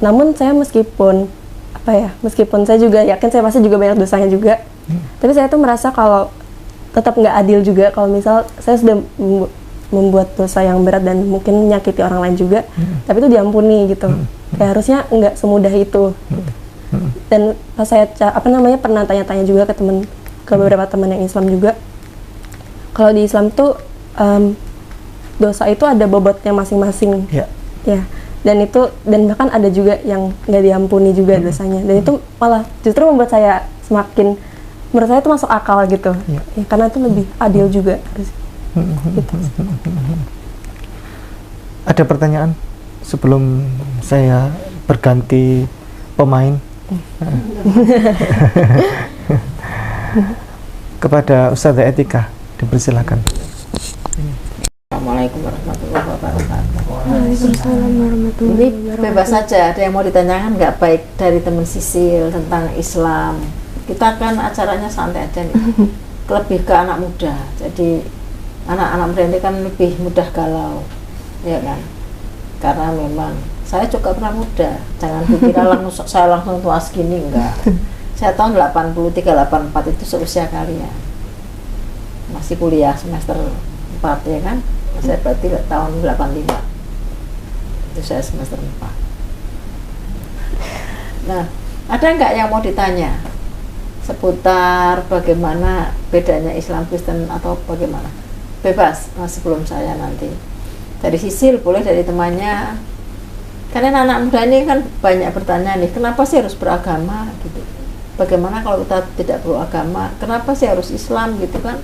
Namun saya meskipun saya juga yakin saya pasti juga banyak dosanya juga, tapi saya tuh merasa kalau tetap nggak adil juga kalau misal saya sudah membuat dosa yang berat dan mungkin menyakiti orang lain juga, tapi itu diampuni gitu. Kayak harusnya nggak semudah itu. Gitu. Dan pas saya pernah tanya-tanya juga ke beberapa teman yang Islam juga, kalau di Islam tuh dosa itu ada bobotnya masing-masing. Ya. Dan bahkan ada juga yang nggak diampuni juga dosanya, dan itu malah justru membuat saya semakin, menurut saya itu masuk akal gitu. Ya, karena itu lebih adil juga gitu. Ada pertanyaan sebelum saya berganti pemain? Kepada Ustazah Etika dipersilakan. Assalamualaikum warahmatullahi wabarakatuh. Waalaikumsalam warahmatullahi Ini bebas saja, ada yang mau ditanyakan nggak baik dari teman Sisil tentang Islam. Kita kan acaranya santai aja nih. Lebih ke anak muda. Jadi anak-anak muda ini kan lebih mudah galau, ya kan? Karena memang saya juga pernah muda. Jangan dikira saya langsung tua segini, enggak. Saya tahun 83, 84 itu seusia kalian. masih kuliah semester 4 ya kan, saya berarti tahun 85 itu saya semester 4. Nah, ada nggak yang mau ditanya seputar bagaimana bedanya Islam Kristen atau bagaimana? Bebas sebelum saya nanti. Dari Sisil boleh, dari temannya. Karena anak muda ini kan banyak bertanya nih, kenapa sih harus beragama gitu? Bagaimana kalau kita tidak beragama? Kenapa sih harus Islam gitu kan?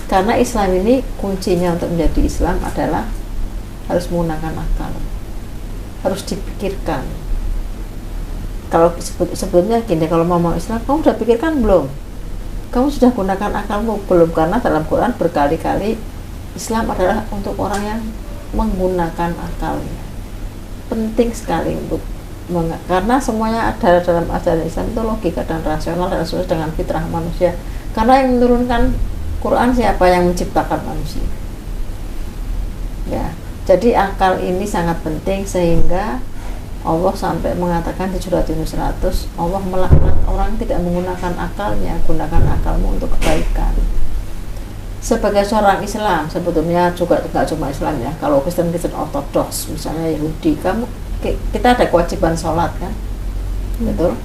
Karena Islam ini kuncinya untuk menjadi Islam adalah harus menggunakan akal, harus dipikirkan. Kalau sebelumnya gini, kalau mau Islam, kamu sudah pikirkan belum? Kamu sudah gunakan akalmu belum? Karena dalam Quran berkali-kali Islam adalah untuk orang yang menggunakan akalnya. Penting sekali untuk karena semuanya ada dalam ajaran Islam itu logika dan rasional dan sesuai dengan fitrah manusia. Karena yang menurunkan Quran siapa? Yang menciptakan manusia. Ya, jadi akal ini sangat penting sehingga Allah sampai mengatakan di surat Yunus 100, Allah melaknat orang tidak menggunakan akalnya, gunakan akalmu untuk kebaikan. Sebagai seorang Islam, sebetulnya juga tidak cuma Islam ya, kalau Kristen Ortodoks, misalnya Yahudi, kita ada kewajiban sholat kan, betul?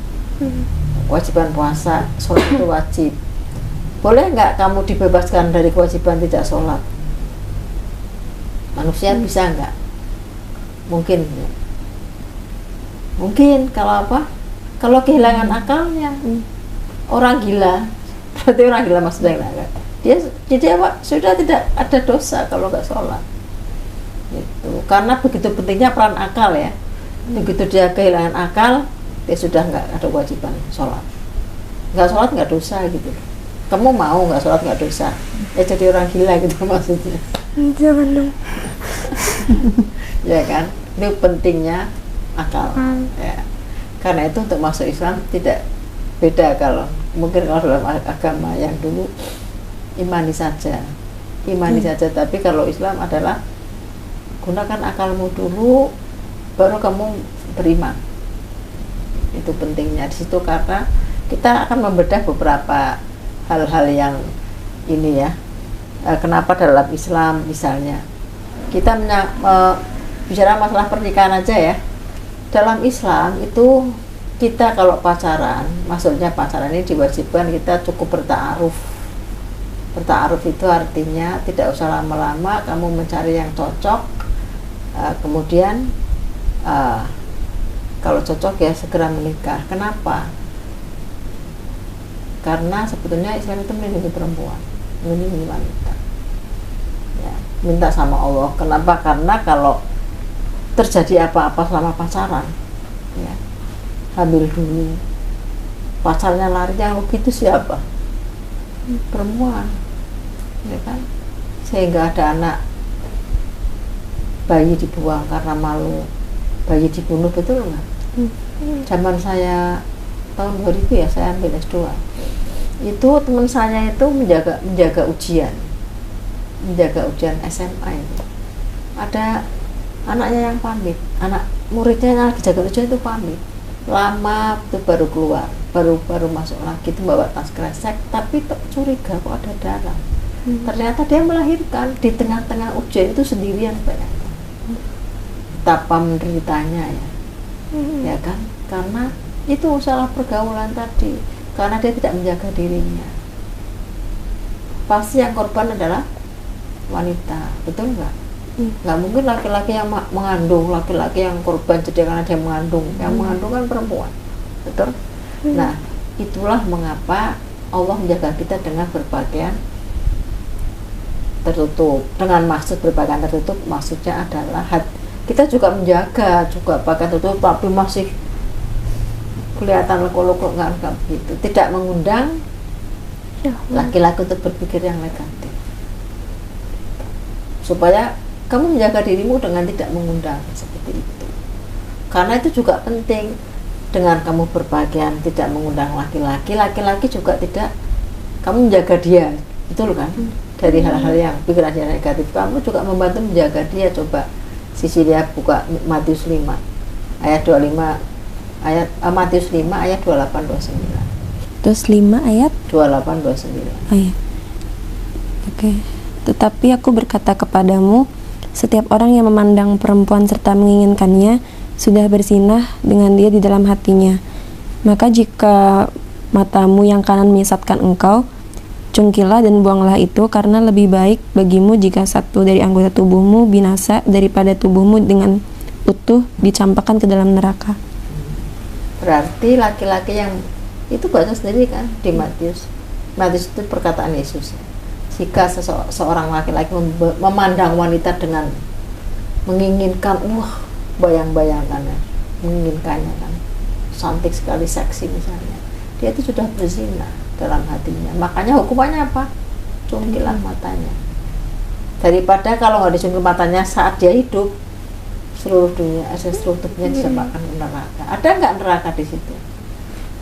Kewajiban puasa, sholat itu wajib. Boleh nggak kamu dibebaskan dari kewajiban tidak sholat? Manusia bisa nggak? Mungkin ya. Mungkin kalau apa? Kalau kehilangan akalnya, orang gila, berarti orang gila maksudnya enggak? Dia jadi apa? Sudah tidak ada dosa kalau nggak sholat. Gitu. Karena begitu pentingnya peran akal ya. Begitu dia kehilangan akal, dia sudah nggak ada kewajiban sholat. Nggak sholat nggak dosa gitu. Kamu mau nggak sholat nggak dosa? Ya jadi orang gila gitu maksudnya. Jangan dong. Ya kan? Ini pentingnya akal. Ya. Karena itu untuk masuk Islam tidak beda kalau mungkin kalau dalam agama yang dulu imani saja, tapi kalau Islam adalah gunakan akalmu dulu baru kamu beriman. Itu pentingnya di situ karena kita akan membedah beberapa hal-hal yang ini ya. Kenapa dalam Islam misalnya kita bicara masalah pernikahan aja ya. Dalam Islam itu kita kalau pacaran, maksudnya pacaran ini diwajibkan kita cukup bertaaruf. Bertaaruf itu artinya tidak usah lama-lama kamu mencari yang cocok, kemudian kalau cocok ya segera menikah. Kenapa? Karena sebetulnya Islam itu melindungi perempuan, melindungi wanita. Ya, minta sama Allah. Kenapa? Karena kalau terjadi apa-apa selama pacaran, ya, hamil dulu, pacarnya lari, yang begitu siapa? Perempuan, ya kan? Sehingga ada anak bayi dibuang karena malu, bayi dibunuh, betul nggak? Zaman saya tahun 2000 ya, saya ambil S2. Itu teman saya itu menjaga ujian SMA itu. Ada anaknya yang pamit, anak muridnya yang lagi jaga ujian itu pamit. Lama itu baru keluar, baru masuk lagi itu bawa tas kresek, tapi curiga kok ada darah. Ternyata dia melahirkan di tengah-tengah ujian itu sendirian, bayangkan. Betapa menderitanya ya. Ya kan? Karena itu salah pergaulan tadi, karena dia tidak menjaga dirinya. Pasti yang korban adalah wanita, betul nggak? Nggak mungkin laki-laki yang mengandung, laki-laki yang korban jadi karena dia mengandung. Yang mengandung kan perempuan, betul? Nah, itulah mengapa Allah menjaga kita dengan berpakaian tertutup. Dengan maksud berpakaian tertutup, maksudnya adalah kita juga menjaga juga pakaian tertutup, tapi masih kelihatan loko-loko, nggak begitu. Tidak mengundang laki-laki untuk berpikir yang negatif. Supaya kamu menjaga dirimu dengan tidak mengundang seperti itu. Karena itu juga penting. Dengan kamu berpakaian tidak mengundang laki-laki, laki-laki juga tidak, kamu menjaga dia, itu loh kan? Dari hal-hal yang pikirannya negatif, kamu juga membantu menjaga dia. Coba Sisilia buka Matius 5 ayat 25, Matius 5 ayat 28-29. Terus 5 ayat 28-29. ayat. Oke. Tetapi aku berkata kepadamu, setiap orang yang memandang perempuan serta menginginkannya sudah berzinah dengan dia di dalam hatinya. Maka jika matamu yang kanan menyesatkan engkau, cungkilah dan buanglah itu, karena lebih baik bagimu jika satu dari anggota tubuhmu binasa daripada tubuhmu dengan utuh dicampakkan ke dalam neraka. Berarti laki-laki yang itu baca sendiri kan di Matius. Matius itu perkataan Yesus. Jika seorang laki-laki memandang wanita dengan menginginkan, bayang-bayangkan ya, menginginkannya kan, cantik sekali, seksi misalnya, dia itu sudah berzina dalam hatinya. Makanya hukumannya apa? Cungkilah matanya. Daripada kalau nggak dicungkil matanya saat dia hidup, seluruh dunia, seluruh tubuhnya dicampakkan ke neraka. Ada nggak neraka di situ?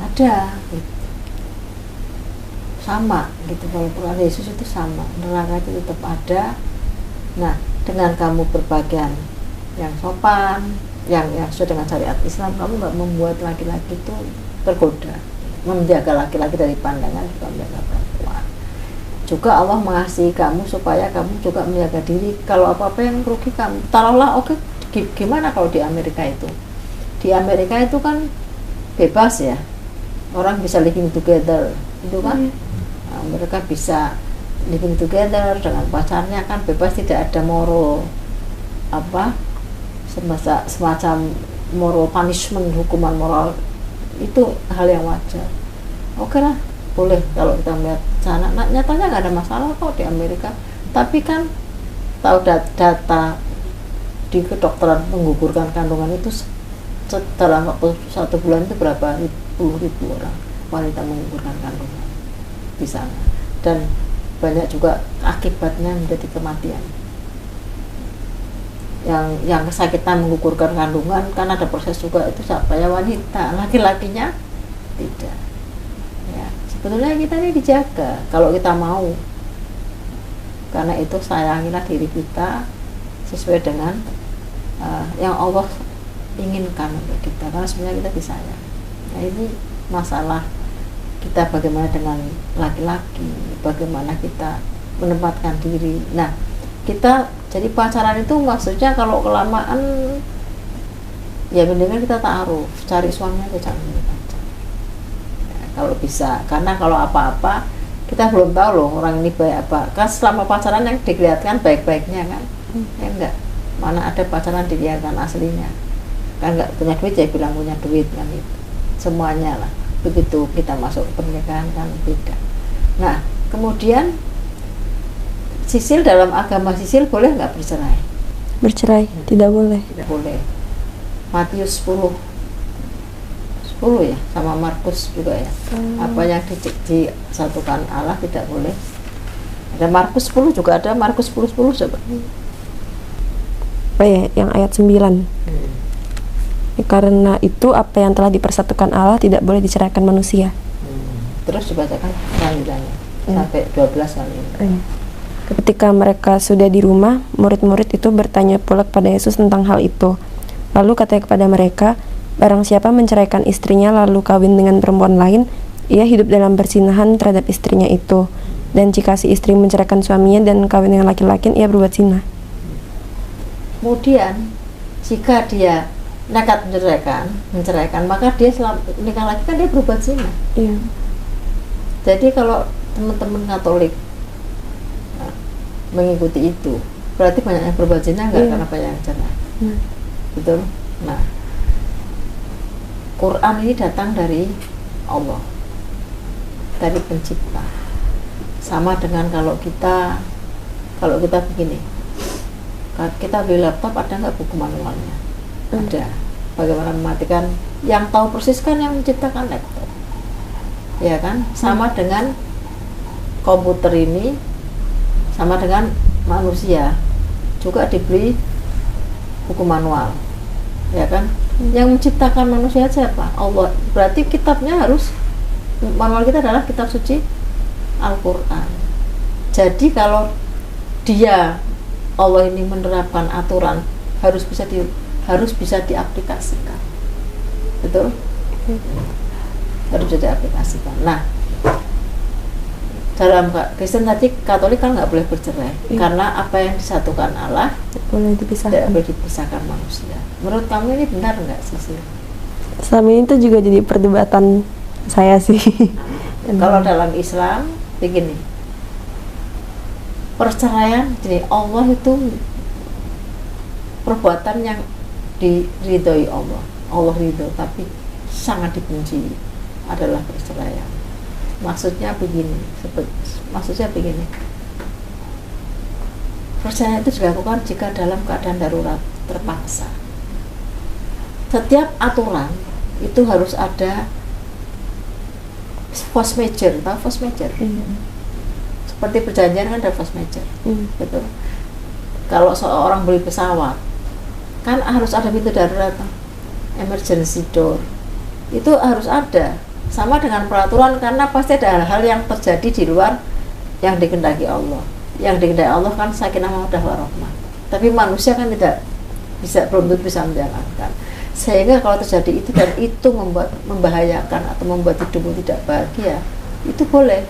Ada. Gitu. Sama gitu, kalau Quran Yesus itu sama, neraka itu tetap ada. Nah, dengan kamu berpakaian yang sopan, yang sesuai dengan syariat Islam, kamu nggak membuat laki-laki itu tergoda, menjaga laki-laki dari pandangan, juga menjaga perempuan. Juga Allah mengasihi kamu supaya kamu juga menjaga diri. Kalau apa-apa yang merugi kamu, taruhlah, oke, gimana kalau di Amerika itu? Di Amerika itu kan bebas ya, orang bisa living together, itu kan. Mereka bisa living together dengan pacarnya kan bebas, tidak ada moral semacam moral punishment, hukuman moral, itu hal yang wajar. Oke lah, boleh kalau kita melihat sana. Nah, nyatanya nggak ada masalah kok di Amerika. Tapi kan tahu data di kedokteran menggugurkan kandungan itu dalam waktu 1 bulan itu berapa puluh ribu orang wanita menggugurkan kandungan di sana, dan banyak juga akibatnya menjadi kematian. Yang kesakitan menggugurkan kandungan kan ada proses juga, itu siapa ya? Wanita. Laki-lakinya tidak ya. Sebetulnya kita ini dijaga kalau kita mau, karena itu sayangilah diri kita sesuai dengan yang Allah inginkan untuk kita, karena sebenarnya kita disayang. Nah, ini masalah kita bagaimana dengan laki-laki, bagaimana kita menempatkan diri. Nah, kita jadi pacaran itu maksudnya kalau kelamaan ya mendingan kita taruh, cari suaminya aja, jangan jadi pacar ya, kalau bisa. Karena kalau apa-apa kita belum tahu loh orang ini baik apa. Kan selama pacaran yang dilihatkan baik-baiknya kan, ya enggak, mana ada pacaran dilihatkan aslinya kan, enggak punya duit ya bilang punya duit kan, itu semuanya lah. Begitu kita masuk pernikahan kan beda. Nah, kemudian sisil, dalam agama sisil boleh nggak bercerai? Bercerai tidak boleh. Tidak boleh. Matius 10 ya, sama Markus juga ya. Apa yang disatukan Allah tidak boleh. Ada Markus 10 juga ada, Markus 10 coba. Oh ya, yang ayat 9. Karena itu apa yang telah dipersatukan Allah tidak boleh diceraikan manusia. Terus dibacakan lanjutannya sampai 12 kali. Ketika mereka sudah di rumah, murid-murid itu bertanya pula kepada Yesus tentang hal itu. Lalu katanya kepada mereka, barang siapa menceraikan istrinya lalu kawin dengan perempuan lain, ia hidup dalam persinahan terhadap istrinya itu. Dan jika si istri menceraikan suaminya dan kawin dengan laki-laki, ia berbuat zina. Kemudian jika dia nekat menceraikan, maka dia nikah lagi kan dia berbuat zina. Iya. Jadi kalau teman-teman Katolik mengikuti itu, berarti banyak yang berbuat zina enggak? Karena banyak yang cerai. Betul. Nah, Quran ini datang dari Allah, dari pencipta. Sama dengan kalau kita begini, kita beli laptop, ada nggak buku manualnya? Ada. Bagaimana mematikan? Yang tahu persis kan yang menciptakan laptop, ya kan? Sama dengan komputer ini, sama dengan manusia juga diberi buku manual, ya kan? Yang menciptakan manusia siapa? Allah. Berarti kitabnya harus, manual kita adalah kitab suci Al-Quran. Jadi kalau dia, Allah ini menerapkan aturan, harus bisa diaplikasikan. Betul? Harus bisa diaplikasikan. Nah, dalam Kristen tadi, Katolik kan nggak boleh bercerai Iya. karena apa yang disatukan Allah Boleh tidak dipisahkan. boleh dipisahkan manusia. Menurut kamu ini benar nggak sih? Selama ini itu juga jadi perdebatan saya sih. Kalau dalam Islam begini, perceraian jadi Allah itu perbuatan yang diridhoi Allah. Allah ridho, tapi sangat dibenci adalah perceraian. Maksudnya begini, perceraian itu dilakukan jika dalam keadaan darurat terpaksa. Setiap aturan itu harus ada force majeure, tahu force majeure? Iya. Seperti perjanjian kan ada force majeure, Hmm. betul. Kalau seorang beli pesawat, kan harus ada pintu darurat, emergency door, itu harus ada. Sama dengan peraturan, karena pasti ada hal-hal yang terjadi di luar yang dikehendaki Allah. Yang dikehendaki Allah kan sakinah mawaddah warahmah. Tapi manusia kan tidak bisa, belum tentu bisa menjalankan. Sehingga kalau terjadi itu dan itu membahayakan atau membuat hidupmu tidak bahagia, itu boleh.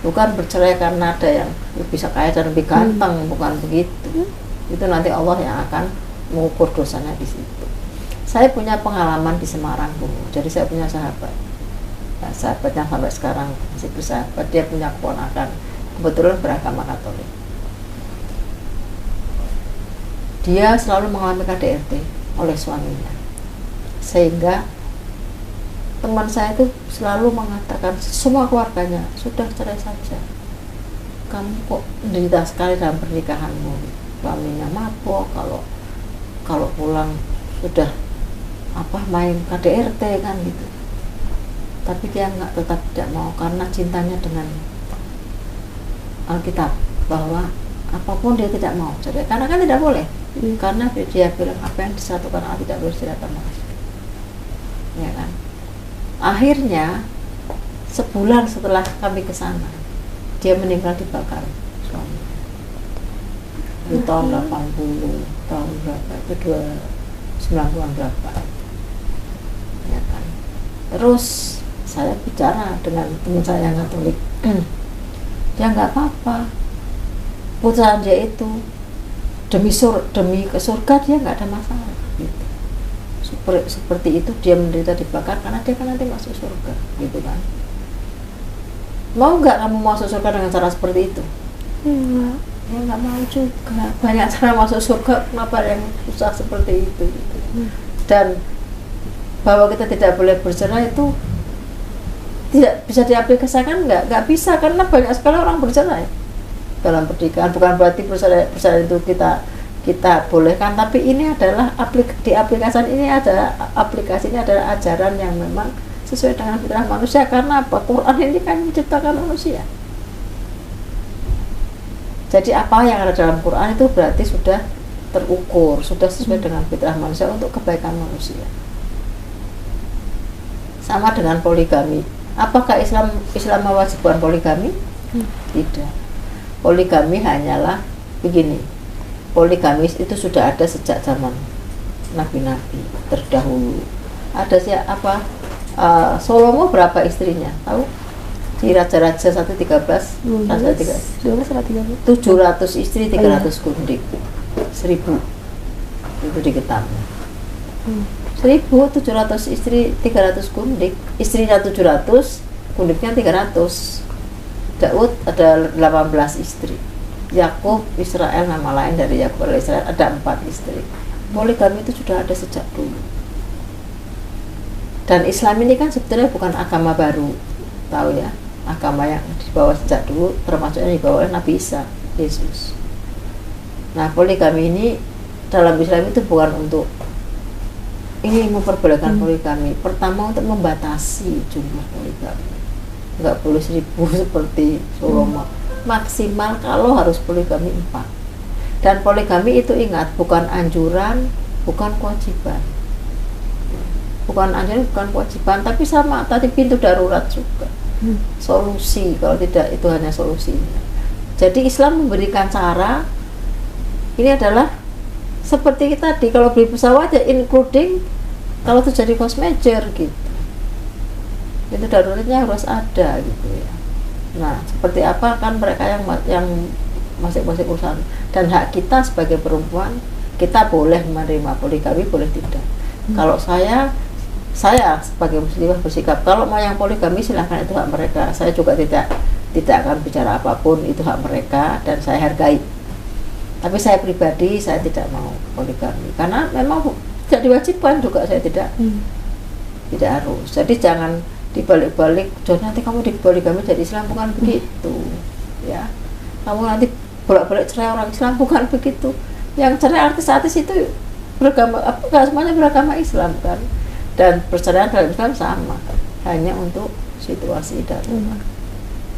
Bukan bercerai karena ada yang lebih kaya dan lebih ganteng, bukan begitu. Itu nanti Allah yang akan mengukur dosanya di situ. Saya punya pengalaman di Semarang dulu. Jadi saya punya sahabat. Nah, sahabatnya sampai sekarang masih bersahabat. Dia punya keponakan, kebetulan beragama Katolik. Dia selalu mengalami KDRT oleh suaminya, sehingga teman saya itu selalu mengatakan semua keluarganya, sudah cerai saja, kamu kok menderita sekali dalam pernikahanmu. Suaminya mabok, kalau pulang sudah main KDRT kan gitu. Tapi dia tetap tidak mau karena cintanya dengan Alkitab, bahwa apapun dia tidak mau. Jadi karena kan tidak boleh, karena dia bilang apa yang disatukan Allah tidak boleh disatukan manusia, ya kan. Akhirnya sebulan setelah kami ke sana, dia meninggal dibakar suami. Di tahun 80, tahun berapa itu, 90-an berapa, ya kan. Terus saya bicara dengan teman saya yang Katolik, dia nggak apa-apa, putusan dia itu demi ke surga, dia nggak ada masalah gitu. Seperti itu dia menderita dibakar karena dia kan nanti masuk surga gitu kan. Mau nggak kamu masuk surga dengan cara seperti itu? Iya. Ya nggak mau juga. Banyak cara masuk surga, kenapa yang susah seperti itu gitu. Dan bahwa kita tidak boleh bercerai itu tidak bisa diaplikasikan, nggak bisa, karena banyak sekali orang bercerai dalam pernikahan. Bukan berarti bercerai itu kita bolehkan, tapi ini adalah di aplikasi ini adalah ajaran yang memang sesuai dengan fitrah manusia. Karena apa? Quran ini kan menciptakan manusia. Jadi apa yang ada dalam Quran itu berarti sudah terukur, sudah sesuai dengan fitrah manusia untuk kebaikan manusia. Sama dengan poligami. Apakah Islam mewajibkan poligami? Tidak. Poligami hanyalah begini. Poligami itu sudah ada sejak zaman nabi-nabi terdahulu. Ada siapa? Salomo berapa istrinya? Tahu? Di Raja-Raja 1:13, 700 istri, 300 gundik, 1000 itu diketahui. 1.700 istri, 300 gundik, istrinya 700, gundiknya 300. Daud ada 18 istri. Yakub, Israel, nama lain dari Yakub adalah Israel, ada 4 istri. Poligami itu sudah ada sejak dulu. Dan Islam ini kan sebetulnya bukan agama baru, tahu ya, agama yang dibawa sejak dulu, termasuk yang dibawa oleh Nabi Isa, Yesus. Nah, poligami ini dalam Islam itu bukan untuk ini memperbolehkan poligami. Pertama untuk membatasi jumlah poligami. Nggak boleh 1000 seperti Salomo. Maksimal kalau harus poligami 4. Dan poligami itu ingat, bukan anjuran, bukan kewajiban. Bukan anjuran, bukan kewajiban, tapi sama tadi pintu darurat juga. Solusi, kalau tidak itu hanya solusinya. Jadi Islam memberikan cara, ini adalah seperti tadi, kalau beli pesawat ya including kalau terjadi force majeure gitu, itu daruratnya harus ada gitu ya. Nah, seperti apa kan mereka yang masing-masing urusan, dan hak kita sebagai perempuan, kita boleh menerima poligami, boleh tidak. Kalau saya sebagai muslimah bersikap kalau mau yang poligami silahkan, itu hak mereka. Saya juga tidak akan bicara apapun, itu hak mereka dan saya hargai. Tapi saya pribadi saya tidak mau poligami karena memang tidak diwajibkan juga, saya tidak harus. Jadi jangan dibalik-balik, jangan nanti kamu dipoligami jadi Islam, bukan begitu ya. Kamu nanti bolak-balik cerai orang Islam, bukan begitu. Yang cerai artis-artis itu beragama, enggak semuanya beragama Islam kan. Dan perceraian dalam Islam sama, hanya untuk situasi darurat.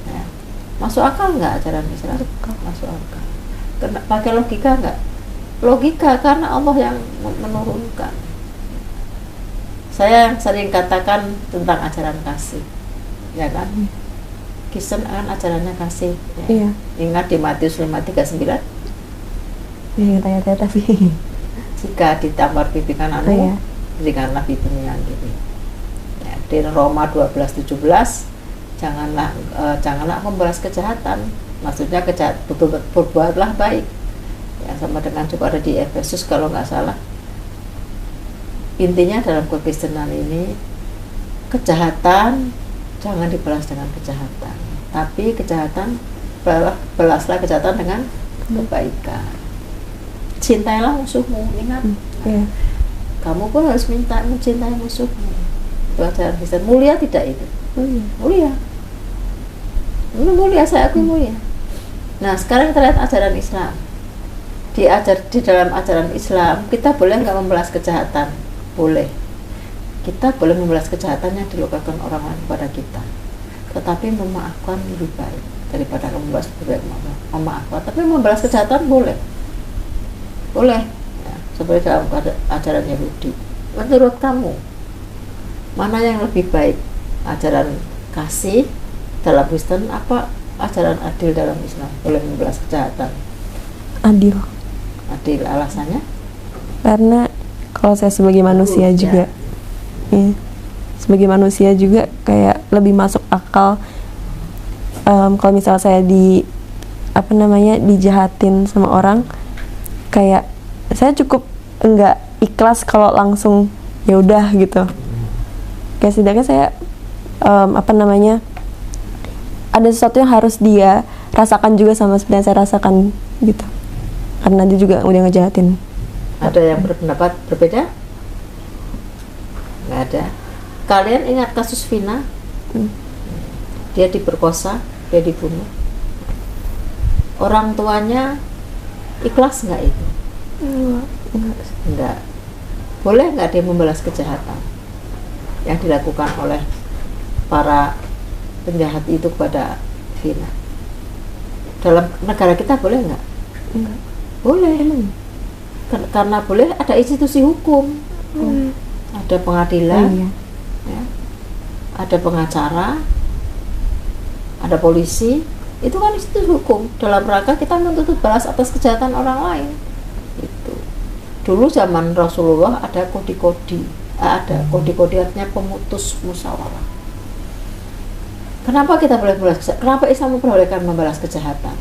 Ya. Masuk akal nggak ajaran Islam? Masuk akal. Pakai logika nggak? Logika, karena Allah yang menurunkan. Saya yang sering katakan tentang ajaran kasih, ya kan? Kristen kan ajarannya kasih. Ya. Iya. Ingat di Matius 5:39. Iya, tanya-tanya tapi. Jika ditampar pipi kananmu, Iya. berikanlah pipimu yang kiri. Ya, di Roma 12:17, janganlah membalas kejahatan. Maksudnya berbuatlah baik. Ya, sama dengan juga ada di Efesus kalau nggak salah. Intinya dalam kekristenan ini, kejahatan jangan dibalas dengan kejahatan, tapi kejahatan balaslah kejahatan dengan kebaikan. Cintailah musuhmu, ingat. Iya. Kamu pun harus mencintai musuhmu. Itu ajaran Kristen. Mulia tidak itu? Mulia. Mulia, saya akui mulia. Nah, sekarang kita lihat ajaran Islam. Di dalam ajaran Islam, kita boleh nggak membalas kejahatan? Boleh. Kita boleh membalas kejahatan yang dilakukan orang lain kepada kita. Tetapi memaafkan lebih baik daripada membalas, lebih baik memaafkan. Tapi membalas kejahatan boleh. Boleh. Seperti dalam ajaran Yahudi. Menurut kamu, mana yang lebih baik? Ajaran kasih dalam Kristen apa ajaran adil dalam Islam? Boleh membalas kejahatan. Adil. Adil, alasannya? Karena kalau saya sebagai manusia juga, ya, sebagai manusia juga kayak lebih masuk akal. Kalau misalnya saya dijahatin sama orang, kayak saya cukup enggak ikhlas kalau langsung ya udah gitu. Kayak setidaknya saya ada sesuatu yang harus dia rasakan juga sama seperti yang saya rasakan gitu. Karena dia juga udah ngejahatin. Ada yang berpendapat berbeda? Nggak ada. Kalian ingat kasus Vina? Dia diperkosa, dia dibunuh. Orang tuanya ikhlas nggak itu? Enggak. Boleh nggak dia membalas kejahatan yang dilakukan oleh para penjahat itu kepada Vina? Dalam negara kita boleh nggak? Enggak. Boleh. Karena boleh, ada institusi hukum, ada pengadilan, ya, ada pengacara, ada polisi. Itu kan institusi hukum dalam rangka kita menuntut balas atas kejahatan orang lain. Itu dulu zaman Rasulullah ada kodi-kodi, artinya pemutus musyawarah. Kenapa kita boleh membalas kejahatan? Kenapa Islam memperbolehkan membalas kejahatan?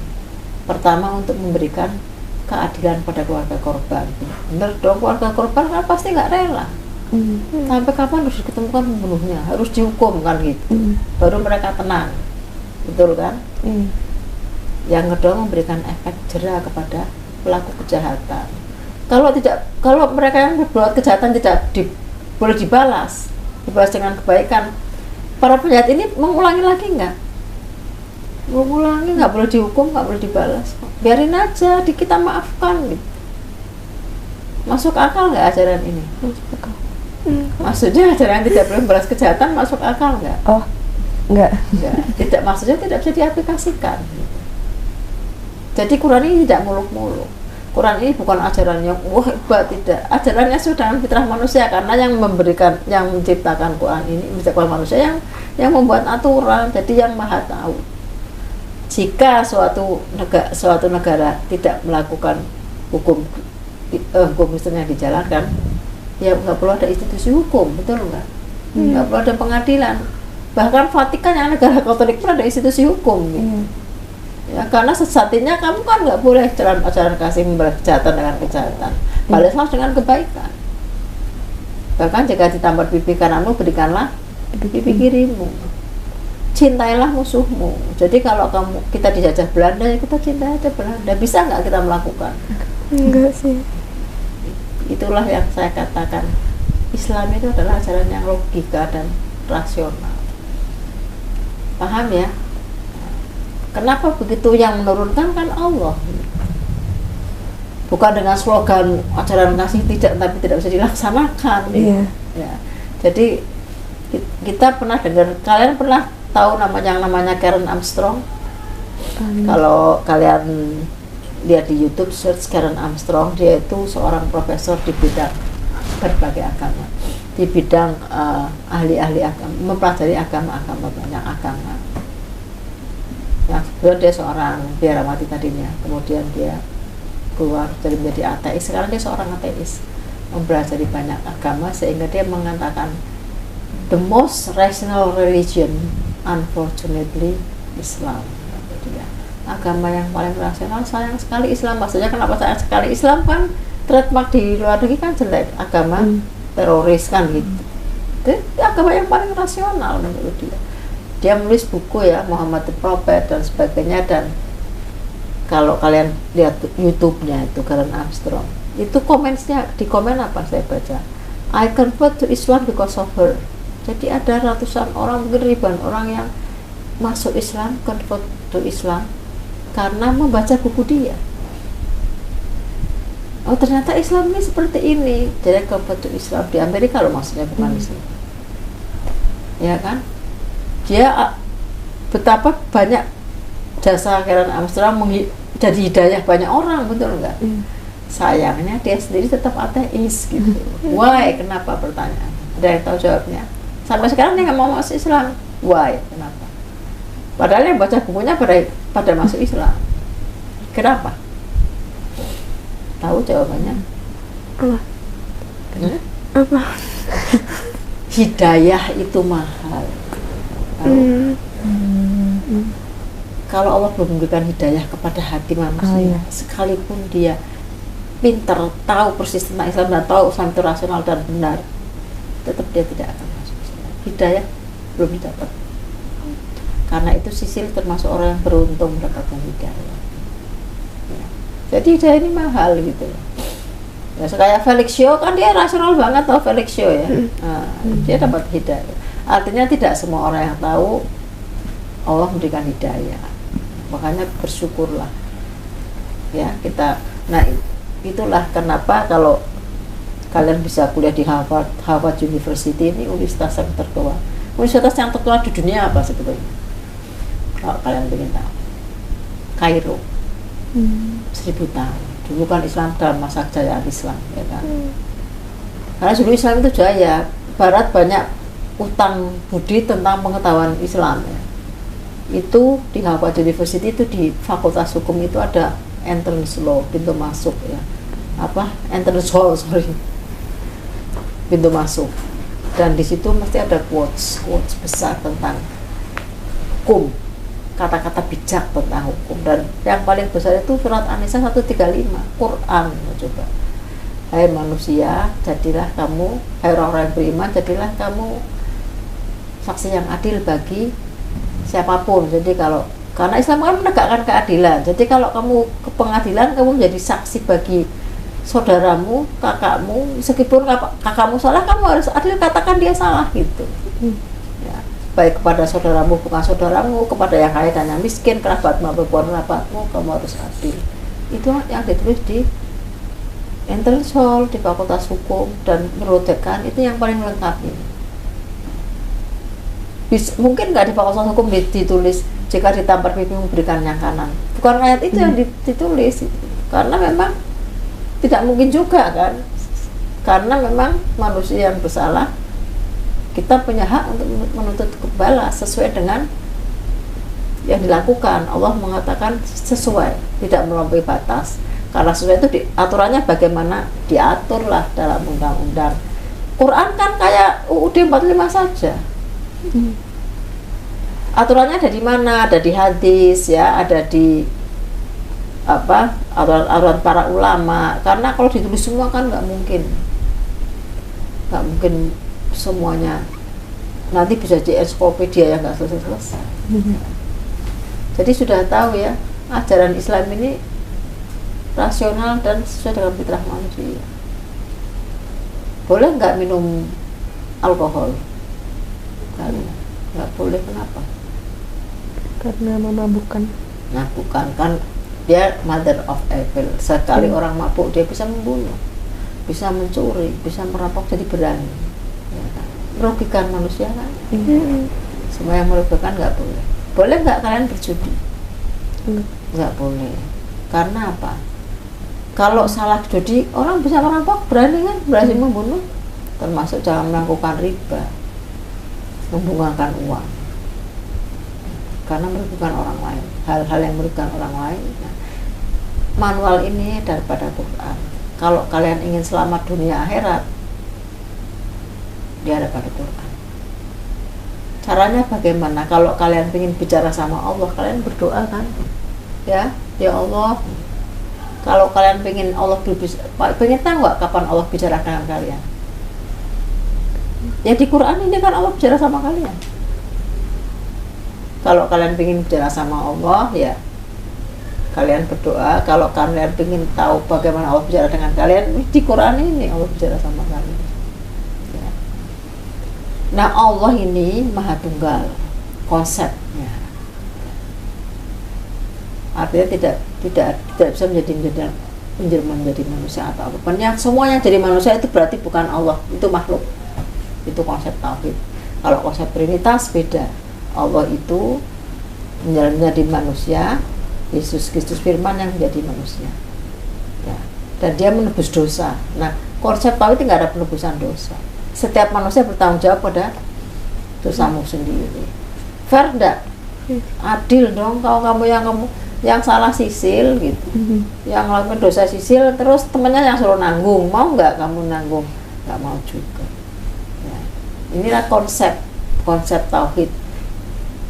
Pertama, untuk memberikan keadilan pada keluarga korban. Benar dong, keluarga korban kan pasti nggak rela. Sampai kapan harus diketemukan pembunuhnya, harus dihukum kan gitu. Baru mereka tenang, betul kan? Yang kedua, memberikan efek jera kepada pelaku kejahatan. Kalau mereka yang berbuat kejahatan tidak boleh dibalas dengan kebaikan, para penjahat ini mengulangi lagi nggak? Mengulangi, nggak boleh dihukum, nggak boleh dibalas. Biarin aja, kita maafkan gitu. Masuk akal nggak ajaran ini? Masuk akal. Maksudnya ajaran tidak boleh membalas kejahatan masuk akal nggak? Oh, enggak. Tidak, maksudnya tidak bisa diaplikasikan gitu. Jadi Quran ini tidak muluk-muluk. Quran ini bukan ajaran yang wah hebat, tidak. Ajarannya sudah dengan fitrah manusia, karena yang menciptakan Quran ini, menciptakan manusia yang membuat aturan, jadi yang maha tahu. Jika suatu negara tidak melakukan hukum Kristen yang dijalankan, ya nggak perlu ada institusi hukum, betul nggak? Nggak perlu ada pengadilan. Bahkan Vatikan yang negara Katolik pun ada institusi hukum gitu. Ya, karena sejatinya kamu kan nggak boleh ajaran kasih membalas kejahatan dengan kejahatan, balaslah dengan kebaikan. Bahkan jika ditampar pipi kananmu, berikanlah pipi kirimu. Cintailah musuhmu. Jadi kalau kita dijajah Belanda, ya kita cintai aja Belanda. Bisa nggak kita melakukan? Enggak sih. Itulah yang saya katakan, Islam itu adalah ajaran yang logika dan rasional. Paham ya? Kenapa begitu? Yang menurunkan kan Allah. Bukan dengan slogan ajaran kasih tidak, tapi tidak bisa dilaksanakan. Iya. Ya. Jadi kita pernah dengar, kalian pernah tahu yang namanya Karen Armstrong? Kalau kalian lihat di YouTube, search Karen Armstrong, dia itu seorang profesor di bidang berbagai agama, di bidang ahli-ahli agama, mempelajari agama-agama, banyak agama. Yang sebelumnya dia seorang biarawati tadinya, kemudian dia keluar dari menjadi ateis, sekarang dia seorang ateis, mempelajari banyak agama sehingga dia mengatakan the most rational religion unfortunately Islam. Dia agama yang paling rasional, sayang sekali Islam. Maksudnya kenapa sayang sekali? Islam kan trademark di luar negeri kan jelek, agama teroris kan gitu. Itu agama yang paling rasional menurut dia. Dia menulis buku ya, Muhammad the Prophet dan sebagainya, dan kalau kalian lihat YouTube-nya itu Karen Armstrong, itu komennya, di komen apa saya baca, I convert to Islam because of her. Jadi ada ratusan orang, mungkin ribuan orang yang masuk Islam, convert to Islam karena membaca buku dia. Oh ternyata Islam ini seperti ini. Jadi convert to Islam di Amerika loh, maksudnya bukan Islam. Ya kan? Dia betapa banyak jasa Karen Armstrong jadi hidayah banyak orang, betul nggak? Sayangnya dia sendiri tetap ateis gitu. Why? Kenapa? Pertanyaan. Ada yang tahu jawabnya? Sampai sekarang dia nggak mau masuk Islam. Why? Kenapa? Padahal yang baca bukunya pada masuk Islam. Kenapa? Tahu jawabannya? Apa? Hidayah itu mahal. Kalau Allah belum memberikan hidayah kepada hati manusia, sekalipun dia pintar, tahu persis tentang Islam dan tahu Islam itu rasional dan benar, tetap dia tidak akan masuk Islam. Hidayah belum didapat. Karena itu Sisil termasuk orang yang beruntung mendapatkan hidayah. Ya. Jadi hidayah ini mahal gitu. Ya, kayak Felixio kan dia rasional banget, tau Felixio ya. Nah, dia dapat hidayah. Artinya tidak semua orang yang tahu Allah memberikan hidayah. Makanya bersyukurlah. Ya, kita. Nah, itulah kenapa kalau kalian bisa kuliah di Harvard University, ini universitas yang tertua. Universitas yang tertua di dunia apa sebetulnya? Kalau kalian ingin tahu. Kairo. 1000 tahun. Dulu kan Islam dalam masa kejayaan Islam, ya kan? Karena dulu Islam itu jaya. Barat banyak utang budi tentang pengetahuan Islam ya. Itu di Harvard University, itu di Fakultas Hukum itu ada entrance law, pintu masuk ya. Entrance hall, pintu masuk. Dan di situ mesti ada quotes besar tentang hukum, kata-kata bijak tentang hukum. Dan yang paling besar itu surat An-Nisa 135, Quran. Coba, hai manusia, jadilah kamu, hai orang-orang yang beriman, jadilah kamu saksi yang adil bagi siapapun. Jadi karena Islam kan menegakkan keadilan, jadi kalau kamu ke pengadilan, kamu menjadi saksi bagi saudaramu, kakakmu, meskipun kakakmu salah, kamu harus adil, katakan dia salah gitu. Ya, baik kepada saudaramu, bukan saudaramu, kepada yang kaya dan yang miskin, kerabatmu maupun kerabatmu, kamu harus adil. Itu yang ditulis di entrance hall di Fakultas Hukum, dan menurut dekan itu yang paling lengkap ini. Mungkin nggak di Fakultas Hukum ditulis jika ditampar pipi memberikan yang kanan, bukan ayat itu yang ditulis, karena memang tidak mungkin juga kan, karena memang manusia yang bersalah, kita punya hak untuk menuntut balas sesuai dengan yang dilakukan. Allah mengatakan sesuai, tidak melampaui batas, karena sesuai itu aturannya bagaimana diaturlah dalam undang-undang. Quran kan kayak UUD 45 saja. aturannya ada di mana? Ada di hadis ya, ada di apa, aturan para ulama. Karena kalau ditulis semua kan nggak mungkin semuanya. Nanti bisa jadi ensiklopedia yang nggak selesai. Jadi sudah tahu ya, ajaran Islam ini rasional dan sesuai dengan fitrah manusia. Boleh nggak minum alkohol? Nggak boleh. Kenapa? Karena memabukkan. Nah, bukan, kan dia mother of evil. Sekali orang mabuk dia bisa membunuh, bisa mencuri, bisa merampok, jadi berani ya kan? Merugikan manusia kan. Semua yang merugikan nggak boleh. Boleh nggak kalian berjudi? Nggak boleh. Karena apa? Kalau salah judi, orang bisa merampok, berani kan, berhasil membunuh. Termasuk jangan melakukan riba, membungkam uang, karena merugikan orang lain, hal-hal yang merugikan orang lain. Nah, manual ini daripada Quran. Kalau kalian ingin selamat dunia akhirat, dia ada pada Quran. Caranya bagaimana? Kalau kalian ingin bicara sama Allah, kalian berdoa kan, ya Allah. Kalau kalian pengen Allah pengen tahu nggak kapan Allah bicara dengan kalian? Ya di Quran ini kan Allah bicara sama kalian. Kalau kalian pengen bicara sama Allah, ya kalian berdoa. Kalau kalian pengen tahu bagaimana Allah bicara dengan kalian, di Quran ini Allah bicara sama kalian. Ya. Nah, Allah ini Maha Tunggal konsepnya. Artinya tidak bisa menjadi manusia atau apapun. Yang semuanya jadi manusia itu berarti bukan Allah, itu makhluk. Itu konsep tauhid. Kalau konsep trinitas beda. Allah itu menjadi manusia, Yesus Kristus firman yang menjadi manusia. Ya. Dan dia menebus dosa. Nah, konsep tauhid itu nggak ada penebusan dosa. Setiap manusia bertanggung jawab pada dosamu sendiri. Fair enggak? Adil dong kalau kamu yang salah sisil gitu, yang ngelakuin dosa sisil, terus temennya yang suruh nanggung, mau nggak kamu nanggung? Nggak mau juga. Ya. Inilah konsep tauhid.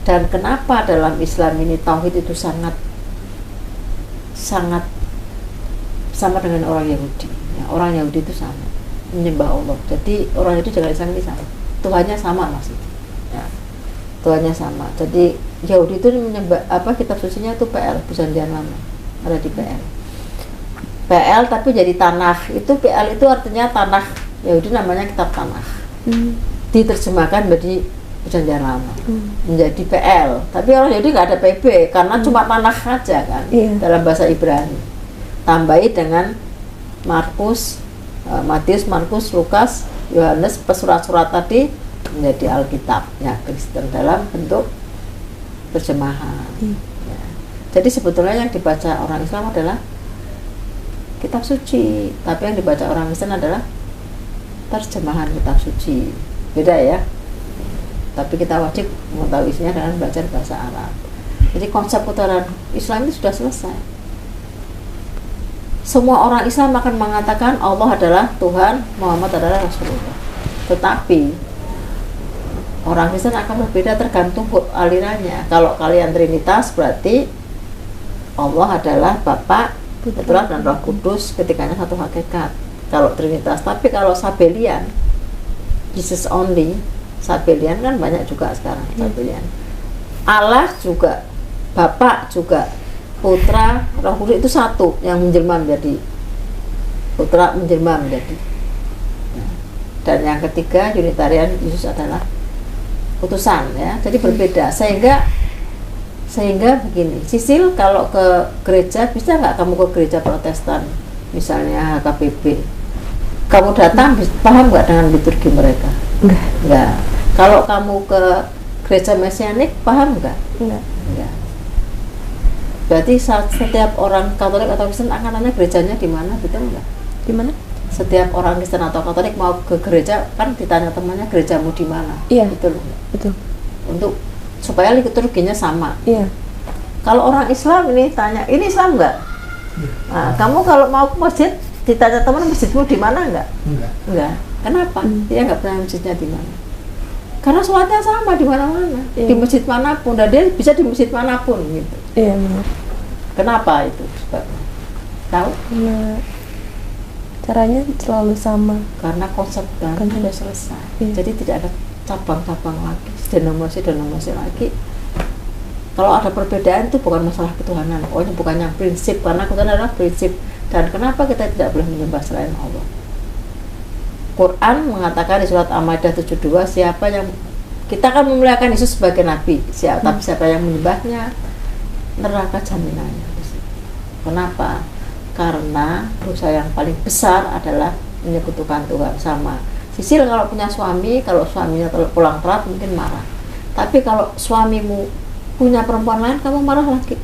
Dan kenapa dalam Islam ini tauhid itu sangat sama dengan orang Yahudi. Ya, orang Yahudi itu sama, menyembah Allah. Jadi orang Yahudi dengan Islam ini sama, Tuhannya sama maksudnya. Ya. Tuhannya sama. Jadi Yahudi itu menyembah kitab sucinya itu PL, Perjanjian Lama, ada di PL. PL tapi jadi tanah. Itu PL itu artinya tanah. Yahudi namanya kitab tanah. Diterjemahkan menjadi Perjanjian Lama, menjadi PL. Tapi orang Yahudi nggak ada PB karena cuma tanah aja kan, dalam bahasa Ibrani. Tambahi dengan Matius, Markus, Lukas, Yohanes, pesurat-surat tadi menjadi Alkitab ya, Kristen dalam bentuk terjemahan. Ya. Jadi sebetulnya yang dibaca orang Islam adalah kitab suci, tapi yang dibaca orang Kristen adalah terjemahan kitab suci. Beda ya. Tapi kita wajib mengetahui isinya dengan belajar bahasa Arab. Jadi konsep putaran Islam itu sudah selesai. Semua orang Islam akan mengatakan Allah adalah Tuhan, Muhammad adalah Rasulullah. Tetapi orang Kristen akan berbeda tergantung alirannya. Kalau kalian Trinitas berarti Allah adalah Bapa, Putra dan Roh Kudus, ketiganya satu hakikat. Kalau Trinitas. Tapi kalau Sabelian, Jesus only, Sabelian kan banyak juga sekarang. Sabelian. Allah juga, Bapa juga, Putra, Roh Kudus itu satu yang menjelma menjadi Putra, menjelma menjadi. Dan yang ketiga Unitarian, Yesus adalah putusan ya, jadi berbeda sehingga begini, Sisil kalau ke gereja, bisa nggak kamu ke gereja Protestan misalnya HKBP, kamu datang paham nggak dengan liturgi mereka? Enggak. Kalau kamu ke gereja Mesianik paham nggak? Enggak. Berarti setiap orang Katolik atau Kristen akan nanya gerejanya di mana, betul nggak? Di mana? Setiap orang Kristen atau Katolik mau ke gereja kan ditanya temannya gerejamu di mana? Iya. Betul. Untuk supaya liturginya sama. Iya. Kalau orang Islam ini tanya, ini Islam nggak? Nah, kamu kalau mau ke masjid ditanya teman masjidmu di mana enggak? Enggak. Kenapa? Dia nggak pernah masjidnya di mana. Karena sholatnya sama di mana-mana, di masjid manapun, dan dia bisa di masjid manapun gitu. Iya benar. Kenapa itu? Tahu? Nah, caranya selalu sama. Karena konsep kan sudah selesai. Iya. Jadi tidak ada cabang-cabang lagi, denominasi lagi. Kalau ada perbedaan itu bukan masalah ketuhanan, pokoknya bukan yang prinsip, karena ketuhanan adalah prinsip. Dan kenapa kita tidak boleh menyembah selain Allah? Quran mengatakan di surat Al-Maidah 72, siapa yang kita akan memuliakan Yesus sebagai nabi, tapi siapa yang menyembahnya, neraka jaminannya. Kenapa? Karena dosa yang paling besar adalah menyekutukan Tuhan sama. Sisil kalau punya suami, kalau suaminya pulang telat mungkin marah. Tapi kalau suamimu punya perempuan lain, kamu marah lagi,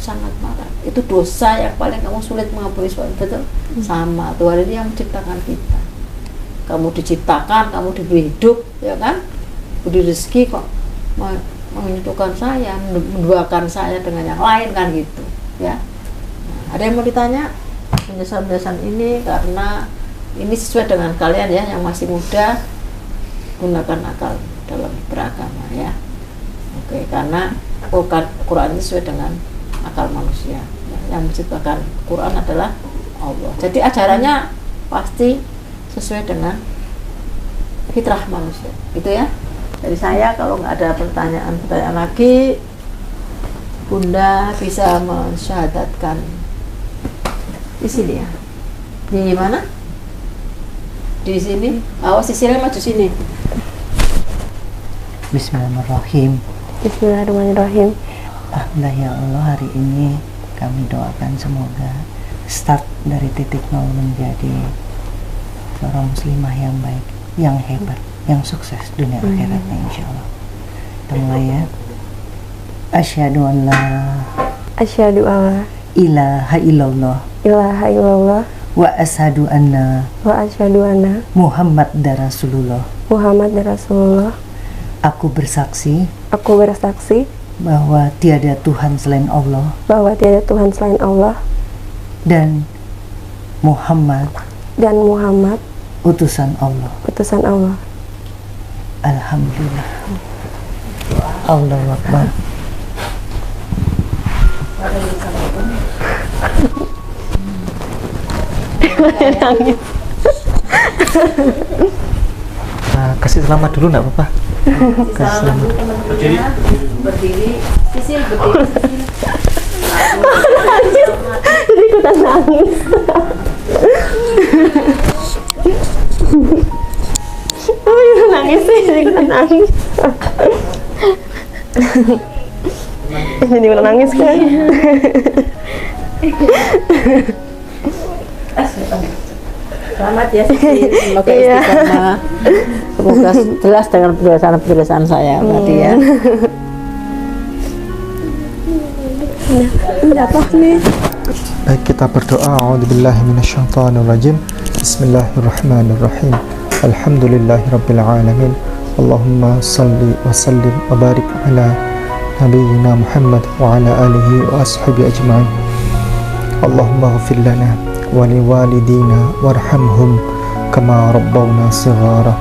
sangat marah. Itu dosa yang paling kamu sulit mengampuni suami, betul? Sama, Tuhan ini yang menciptakan kita. Kamu diciptakan, kamu diberi hidup, ya kan? Beri rezeki kok menyatukan saya, menduakan saya dengan yang lain kan gitu, ya. Nah, ada yang mau ditanya? Penjelasan ini karena ini sesuai dengan kalian ya yang masih muda, gunakan akal dalam beragama ya. Oke, karena Quran ini sesuai dengan akal manusia. Yang menciptakan Quran adalah Allah. Jadi ajarannya pasti sesuai dengan fitrah manusia, gitu ya. Dari saya, kalau nggak ada pertanyaan lagi, Bunda bisa mensyahadatkan di sini ya. Di mana? Di sini. Awas Sisilnya maju sini. Bismillahirrahmanirrahim. Bismillahirrahmanirrahim. Alhamdulillah ya Allah, hari ini kami doakan semoga start dari titik nol menjadi seorang muslimah yang baik, yang hebat, yang sukses dunia akhiratnya insya Allah. Kita mulai ya. Asyhadu an la ilaha illallah wa asyhadu anna Muhammad Rasulullah. Aku bersaksi bahwa tiada Tuhan selain Allah dan Muhammad utusan Allah. Alhamdulillah. Allahu Akbar. Kasih selamat dulu nggak apa-apa. Kasih selamat. Berdiri. Sisil berdiri. Jadi ikutan nangis. Nangis sih, jadi ikutan nangis. Jadi ikutan nangis kan? Selamat ya Sisil. Semoga istiqomah. Semoga jelas dengan penjelasan saya tadi ya. Baik, kita berdoa. A'udzubillahi minasyaitonirrajim. Bismillahirrahmanirrahim. Alhamdulillahirabbil alamin. Allahumma salli wa sallim wa barik ala nabiyyina Muhammad wa ala alihi wa ashabihi ajma'in. Allahumma ighfir lana wa liwalidina warhamhum kama rabbawna shighara.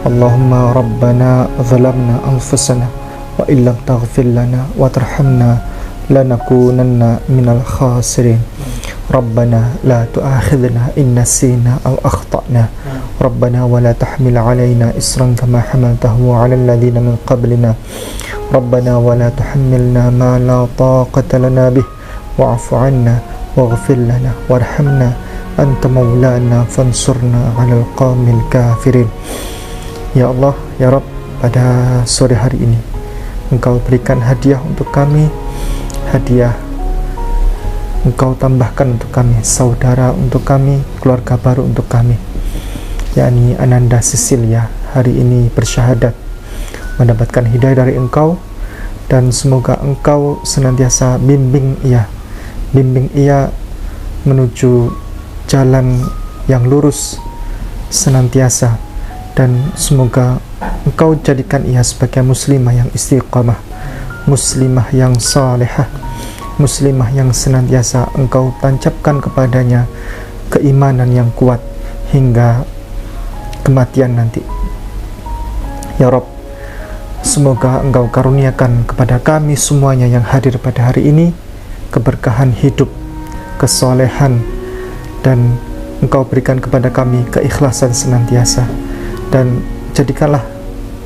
Allahumma rabbana zalamna anfusana wa illam taghfir lana wa tarhamna lanakunanna minal khasirin. Rabbana la tu'akhidhna in nasina aw akhtana. Rabbana wa la tahmil 'alaina isran kama hamaltahu 'alal ladzina min qablina. Rabbana wa la tuhammilna ma la taqata lana bih wa'fu 'anna waghfir lana warhamna anta maulana fansurna 'alal qaumil kafirin. Ya Allah, ya Rabb, pada sore hari ini Engkau berikan hadiah untuk kami, hadiah Engkau tambahkan untuk kami, saudara untuk kami, keluarga baru untuk kami, yakni Ananda Sisilia hari ini bersyahadat mendapatkan hidayah dari Engkau, dan semoga Engkau senantiasa bimbing ia menuju jalan yang lurus senantiasa, dan semoga Engkau jadikan ia sebagai muslimah yang istiqamah, muslimah yang salihah, muslimah yang senantiasa Engkau tancapkan kepadanya keimanan yang kuat hingga kematian nanti. Ya Rabb, semoga Engkau karuniakan kepada kami semuanya yang hadir pada hari ini keberkahan hidup, kesolehan, dan Engkau berikan kepada kami keikhlasan senantiasa. Dan jadikanlah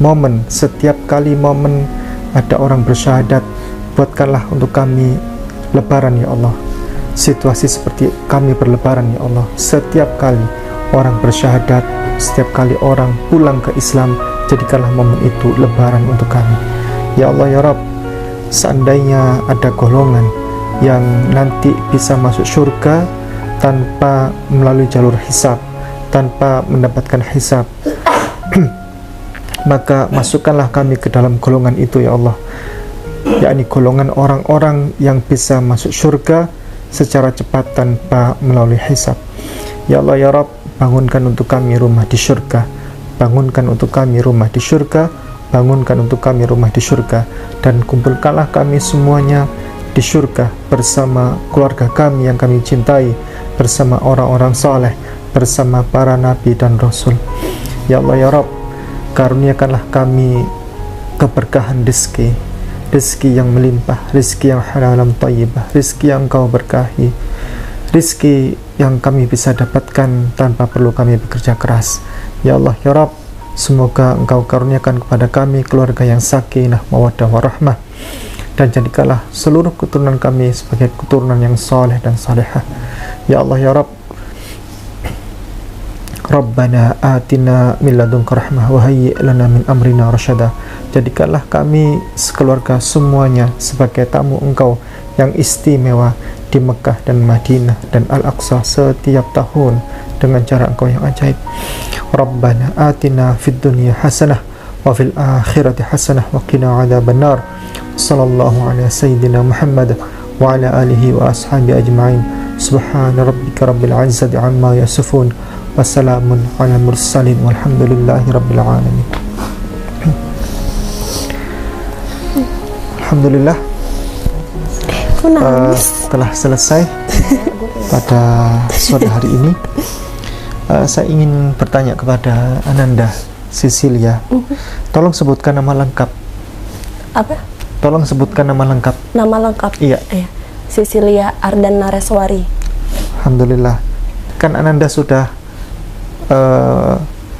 momen, setiap kali momen ada orang bersyahadat, buatkanlah untuk kami lebaran ya Allah. Situasi seperti kami berlebaran ya Allah. Setiap kali orang bersyahadat, setiap kali orang pulang ke Islam, jadikanlah momen itu lebaran untuk kami ya Allah ya Rabb. Seandainya ada golongan yang nanti bisa masuk surga tanpa melalui jalur hisab, tanpa mendapatkan hisab, maka masukkanlah kami ke dalam golongan itu ya Allah, yakni golongan orang-orang yang bisa masuk surga secara cepat tanpa melalui hisab ya Allah ya Rabb. Bangunkan untuk kami rumah di surga, bangunkan untuk kami rumah di surga, bangunkan untuk kami rumah di surga, dan kumpulkanlah kami semuanya di surga bersama keluarga kami yang kami cintai, bersama orang-orang saleh, bersama para nabi dan rasul ya Allah ya Rabb. Karuniakanlah kami keberkahan rezeki, rezeki yang melimpah, rezeki yang halalan thayyibah, rezeki yang Engkau berkahi, rezeki yang kami bisa dapatkan tanpa perlu kami bekerja keras ya Allah ya Rabb. Semoga Engkau karuniakan kepada kami keluarga yang sakinah, mawaddah warahmah, dan jadikanlah seluruh keturunan kami sebagai keturunan yang saleh dan salehah ya Allah ya Rabb. Rabbana atina min ladunka rahmah wa hayyi' lana min amrina rasyada. Jadikanlah kami sekeluarga semuanya sebagai tamu Engkau yang istimewa di Mekah dan Madinah dan Al-Aqsa setiap tahun dengan cara Engkau yang ajaib. Rabbana atina fid dunya hasanah wa fil akhirati hasanah wa qina adzabannar. Sallallahu ala sayyidina Muhammad wa ala alihi wa ashabi ajma'in. Subhana rabbika rabbil izzati amma yasifun. Wassalamun ala mursalin walhamdulillahi rabbil alamin. Alhamdulillah, telah selesai pada sore hari ini. Saya ingin bertanya kepada Ananda Cecilia, tolong sebutkan nama lengkap. Apa? Tolong sebutkan nama lengkap. Nama lengkap? Iya. Cecilia Ardan Nareswari. Alhamdulillah. Kan Ananda sudah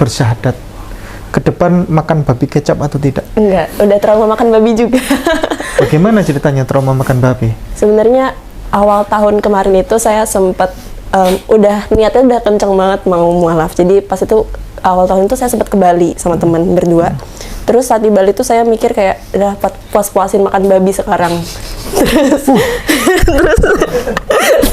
bersyahadat. Ke depan makan babi kecap atau tidak? Enggak, udah trauma makan babi juga. Bagaimana ceritanya trauma makan babi? Sebenarnya awal tahun kemarin itu saya sempat niatnya udah kenceng banget mau mualaf. Jadi pas itu awal tahun itu saya sempat ke Bali sama teman berdua. Terus saat di Bali itu saya mikir kayak udah puas-puasin makan babi sekarang.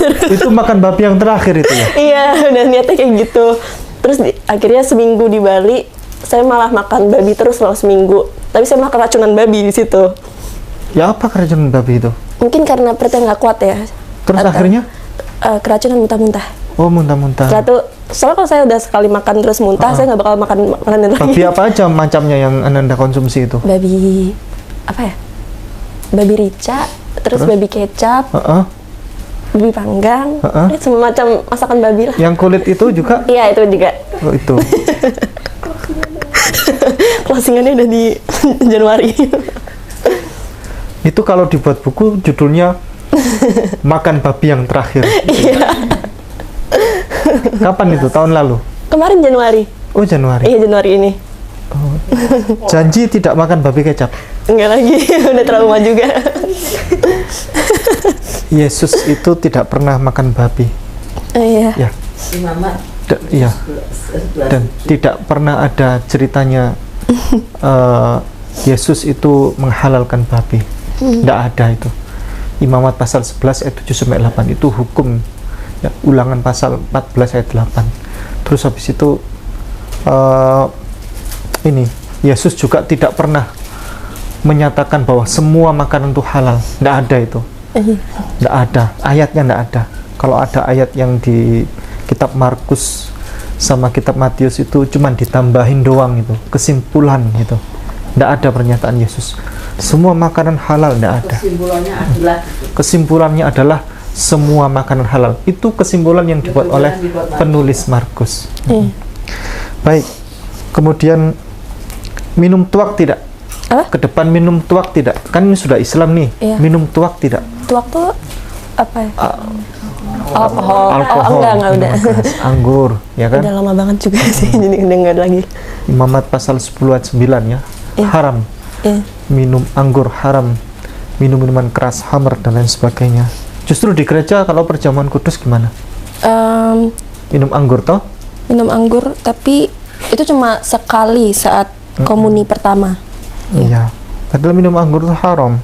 Terus itu makan babi yang terakhir itu ya? Iya, udah niatnya kayak gitu. Terus akhirnya seminggu di Bali saya malah makan babi terus selama seminggu. Tapi saya malah keracunan babi di situ. Ya apa keracunan babi itu? Mungkin karena perutnya nggak kuat ya. Terus akhirnya? Keracunan muntah-muntah. Oh, muntah-muntah. Soalnya kalau saya udah sekali makan terus muntah, saya nggak bakal makan makanan lagi. Babi apa aja macamnya yang Ananda konsumsi itu? Babi apa ya? Babi rica, terus babi kecap, babi panggang, semua macam masakan babi lah. Yang kulit itu juga? Iya, itu juga. Oh, itu. Closingannya udah di Januari. Itu kalau dibuat buku judulnya Makan Babi yang Terakhir. Iya. Kapan itu? Tahun lalu? Kemarin Januari. Oh, Januari. Iya, Januari ini. Oh. Janji tidak makan babi kecap? Enggak lagi, udah trauma juga. Yesus itu tidak pernah makan babi. Iya. Ya. Iya. Dan tidak pernah ada ceritanya Yesus itu menghalalkan babi. Tidak ada itu. Imamat pasal 11 ayat 7-8 itu hukum ya, Ulangan pasal 14 ayat 8. Terus habis itu ini Yesus juga tidak pernah menyatakan bahwa semua makanan itu halal. Tidak ada itu. Tidak ada. Ayatnya tidak ada. Kalau ada ayat yang di kitab Markus sama kitab Matius itu cuman ditambahin doang itu, kesimpulan itu. Tidak ada pernyataan Yesus semua makanan halal, tidak ada. Kesimpulannya adalah semua makanan halal. Itu kesimpulan yang dibuat oleh penulis Markus. Baik. Kemudian minum tuak tidak? Apa? Ke depan minum tuak tidak? Kan ini sudah Islam nih. Iya. Minum tuak tidak? Tuak tuh apa ya? Alkohol. Alkohol. Enggak udah. minuman keras, anggur, ya kan? Udah lama banget juga sih, jadi udah enggak lagi. Imamat pasal 10 ayat 9 ya. Iya. Haram. Iya. Minum anggur haram. Minum minuman keras, hammer dan lain sebagainya. Justru di gereja kalau perjamuan kudus gimana? Minum anggur toh? Minum anggur, tapi itu cuma sekali saat komuni pertama. Iya. Padahal minum anggur itu haram.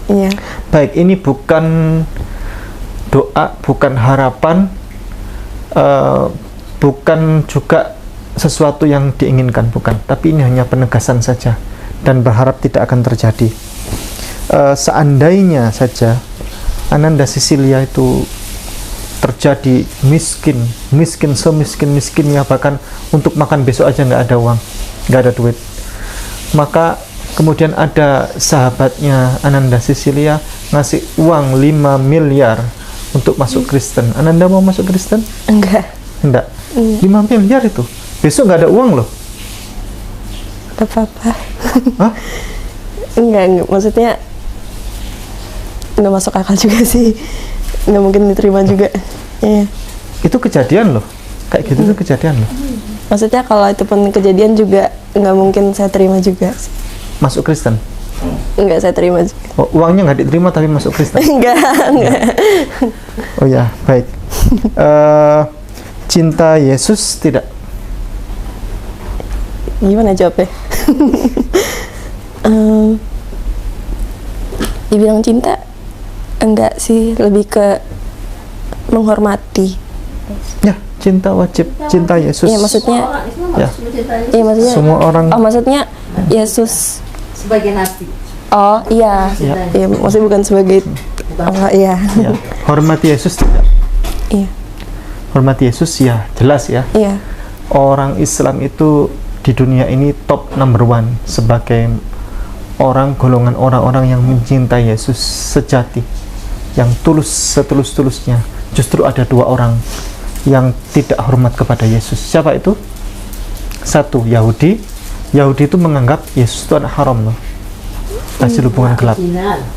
Iya. Baik, ini bukan doa, bukan harapan, bukan juga sesuatu yang diinginkan, bukan. Tapi ini hanya penegasan saja dan berharap tidak akan terjadi. Seandainya saja Ananda Sisilia itu terjadi miskin semiskin-miskinnya, bahkan untuk makan besok aja nggak ada uang, nggak ada duit, maka kemudian ada sahabatnya Ananda Sisilia ngasih uang 5 miliar untuk masuk Kristen. Ananda mau masuk Kristen? Enggak. 5 miliar itu besok nggak ada uang loh. Gak apa-apa. Hah? Enggak, maksudnya nggak masuk akal juga sih, nggak mungkin diterima juga. Iya. Itu kejadian loh, kayak gitu tuh kejadian loh. Maksudnya kalau itu pun kejadian juga nggak mungkin saya terima juga sih. Masuk Kristen? Enggak, saya terima juga. Oh, uangnya nggak diterima tapi masuk Kristen? Enggak. Oh ya, baik. Cinta Yesus tidak? Gimana jawabnya? Dibilang cinta enggak sih, lebih ke menghormati. Ya, cinta wajib, cinta Yesus. Iya, maksudnya Orang Islam Ya. harus mencintai Yesus iya maksudnya Semua orang. oh maksudnya Yesus. sebagai nabi. Oh iya. Ya. Iya, maksudnya bukan sebagai oh iya. Ya, hormati Yesus tidak? Iya. Hormati Yesus ya, jelas ya. Iya. Orang Islam itu di dunia ini top number one sebagai golongan orang-orang yang mencintai Yesus sejati, yang tulus setulus-tulusnya. Justru ada 2 orang yang tidak hormat kepada Yesus. Siapa itu? Satu, Yahudi. Yahudi itu menganggap Yesus itu anak haram loh, hasil hubungan gelap,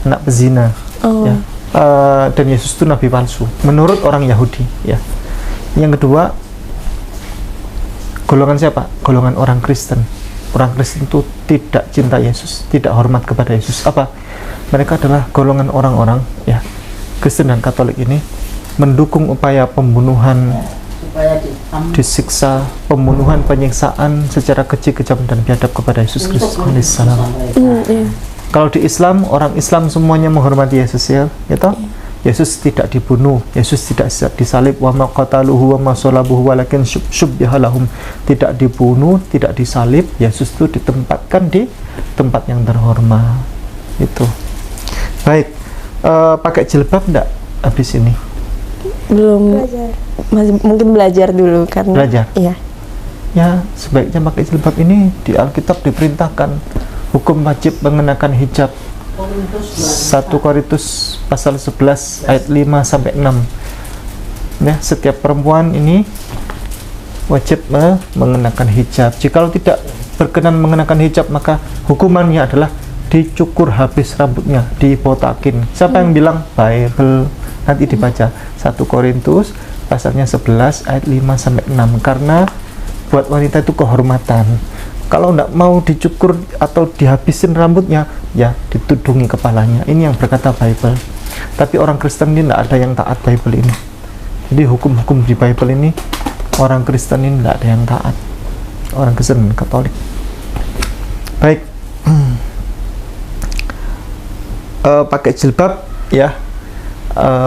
anak pezina. Oh. Ya. Dan Yesus itu nabi palsu menurut orang Yahudi ya. Yang kedua, golongan siapa? Golongan orang Kristen. Orang Kristen itu tidak cinta Yesus, tidak hormat kepada Yesus. Apa? Mereka adalah golongan orang-orang ya, Kristen dan Katolik ini mendukung upaya pembunuhan, disiksa, pembunuhan, penyiksaan secara keji, kejam dan biadab kepada Yesus Kristus alaihissalam. Iya. Kalau di Islam, orang Islam semuanya menghormati Yesus ya, gitu. Yesus tidak dibunuh, Yesus tidak disalib, wa ma qataluhu wa ma salabuhu walakin syubbiha lahum. Tidak dibunuh, tidak disalib, Yesus itu ditempatkan di tempat yang terhormat. Itu. Baik. Pakai jilbab enggak habis ini? Belum. Masih mungkin belajar dulu karena Belajar? Iya. Ya, sebaiknya pakai jilbab. Ini di Alkitab diperintahkan hukum wajib mengenakan hijab. 1 Korintus pasal 11 ayat 5 sampai 6. Ya, setiap perempuan ini wajib mengenakan hijab. Jikalau tidak berkenan mengenakan hijab, maka hukumannya adalah dicukur habis rambutnya, dibotakin. Siapa yang bilang? Bible. Nanti dibaca 1 Korintus pasalnya 11 ayat 5 sampai 6. Karena buat wanita itu kehormatan. Kalau tidak mau dicukur atau dihabisin rambutnya, ya ditudungi kepalanya. Ini yang berkata Bible. Tapi orang Kristen ini tidak ada yang taat Bible ini. Jadi hukum-hukum di Bible ini, orang Kristen ini tidak ada yang taat. Orang Kristen Katolik. Baik. Pakai jilbab ya.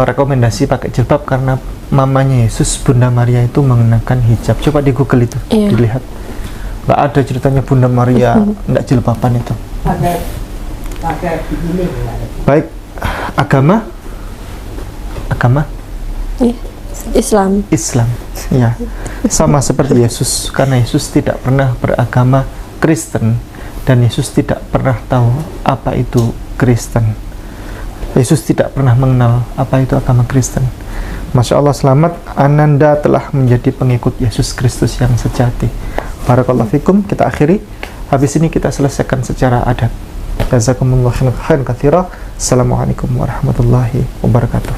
Rekomendasi pakai jilbab karena mamanya Yesus, Bunda Maria itu mengenakan hijab. Coba di Google itu, dilihat. Nggak ada ceritanya Bunda Maria nggak jilbaban itu. Baik, agama Islam. Ya, sama seperti Yesus, karena Yesus tidak pernah beragama Kristen dan Yesus tidak pernah tahu apa itu Kristen. Yesus tidak pernah mengenal apa itu agama Kristen. Masya Allah, selamat, Ananda telah menjadi pengikut Yesus Kristus yang sejati. Barakallahu fikum. Kita akhiri. Habis ini kita selesaikan secara adab. Jazakumullah khairan katsira. Assalamualaikum warahmatullahi wabarakatuh.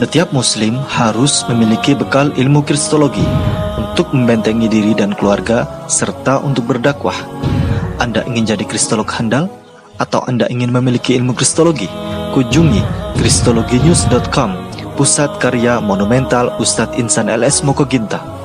Setiap muslim harus memiliki bekal ilmu kristologi untuk membentengi diri dan keluarga serta untuk berdakwah. Anda ingin jadi kristolog handal atau Anda ingin memiliki ilmu kristologi? Kunjungi kristologinews.com, pusat karya monumental Ustadz Insan LS Mokoginta.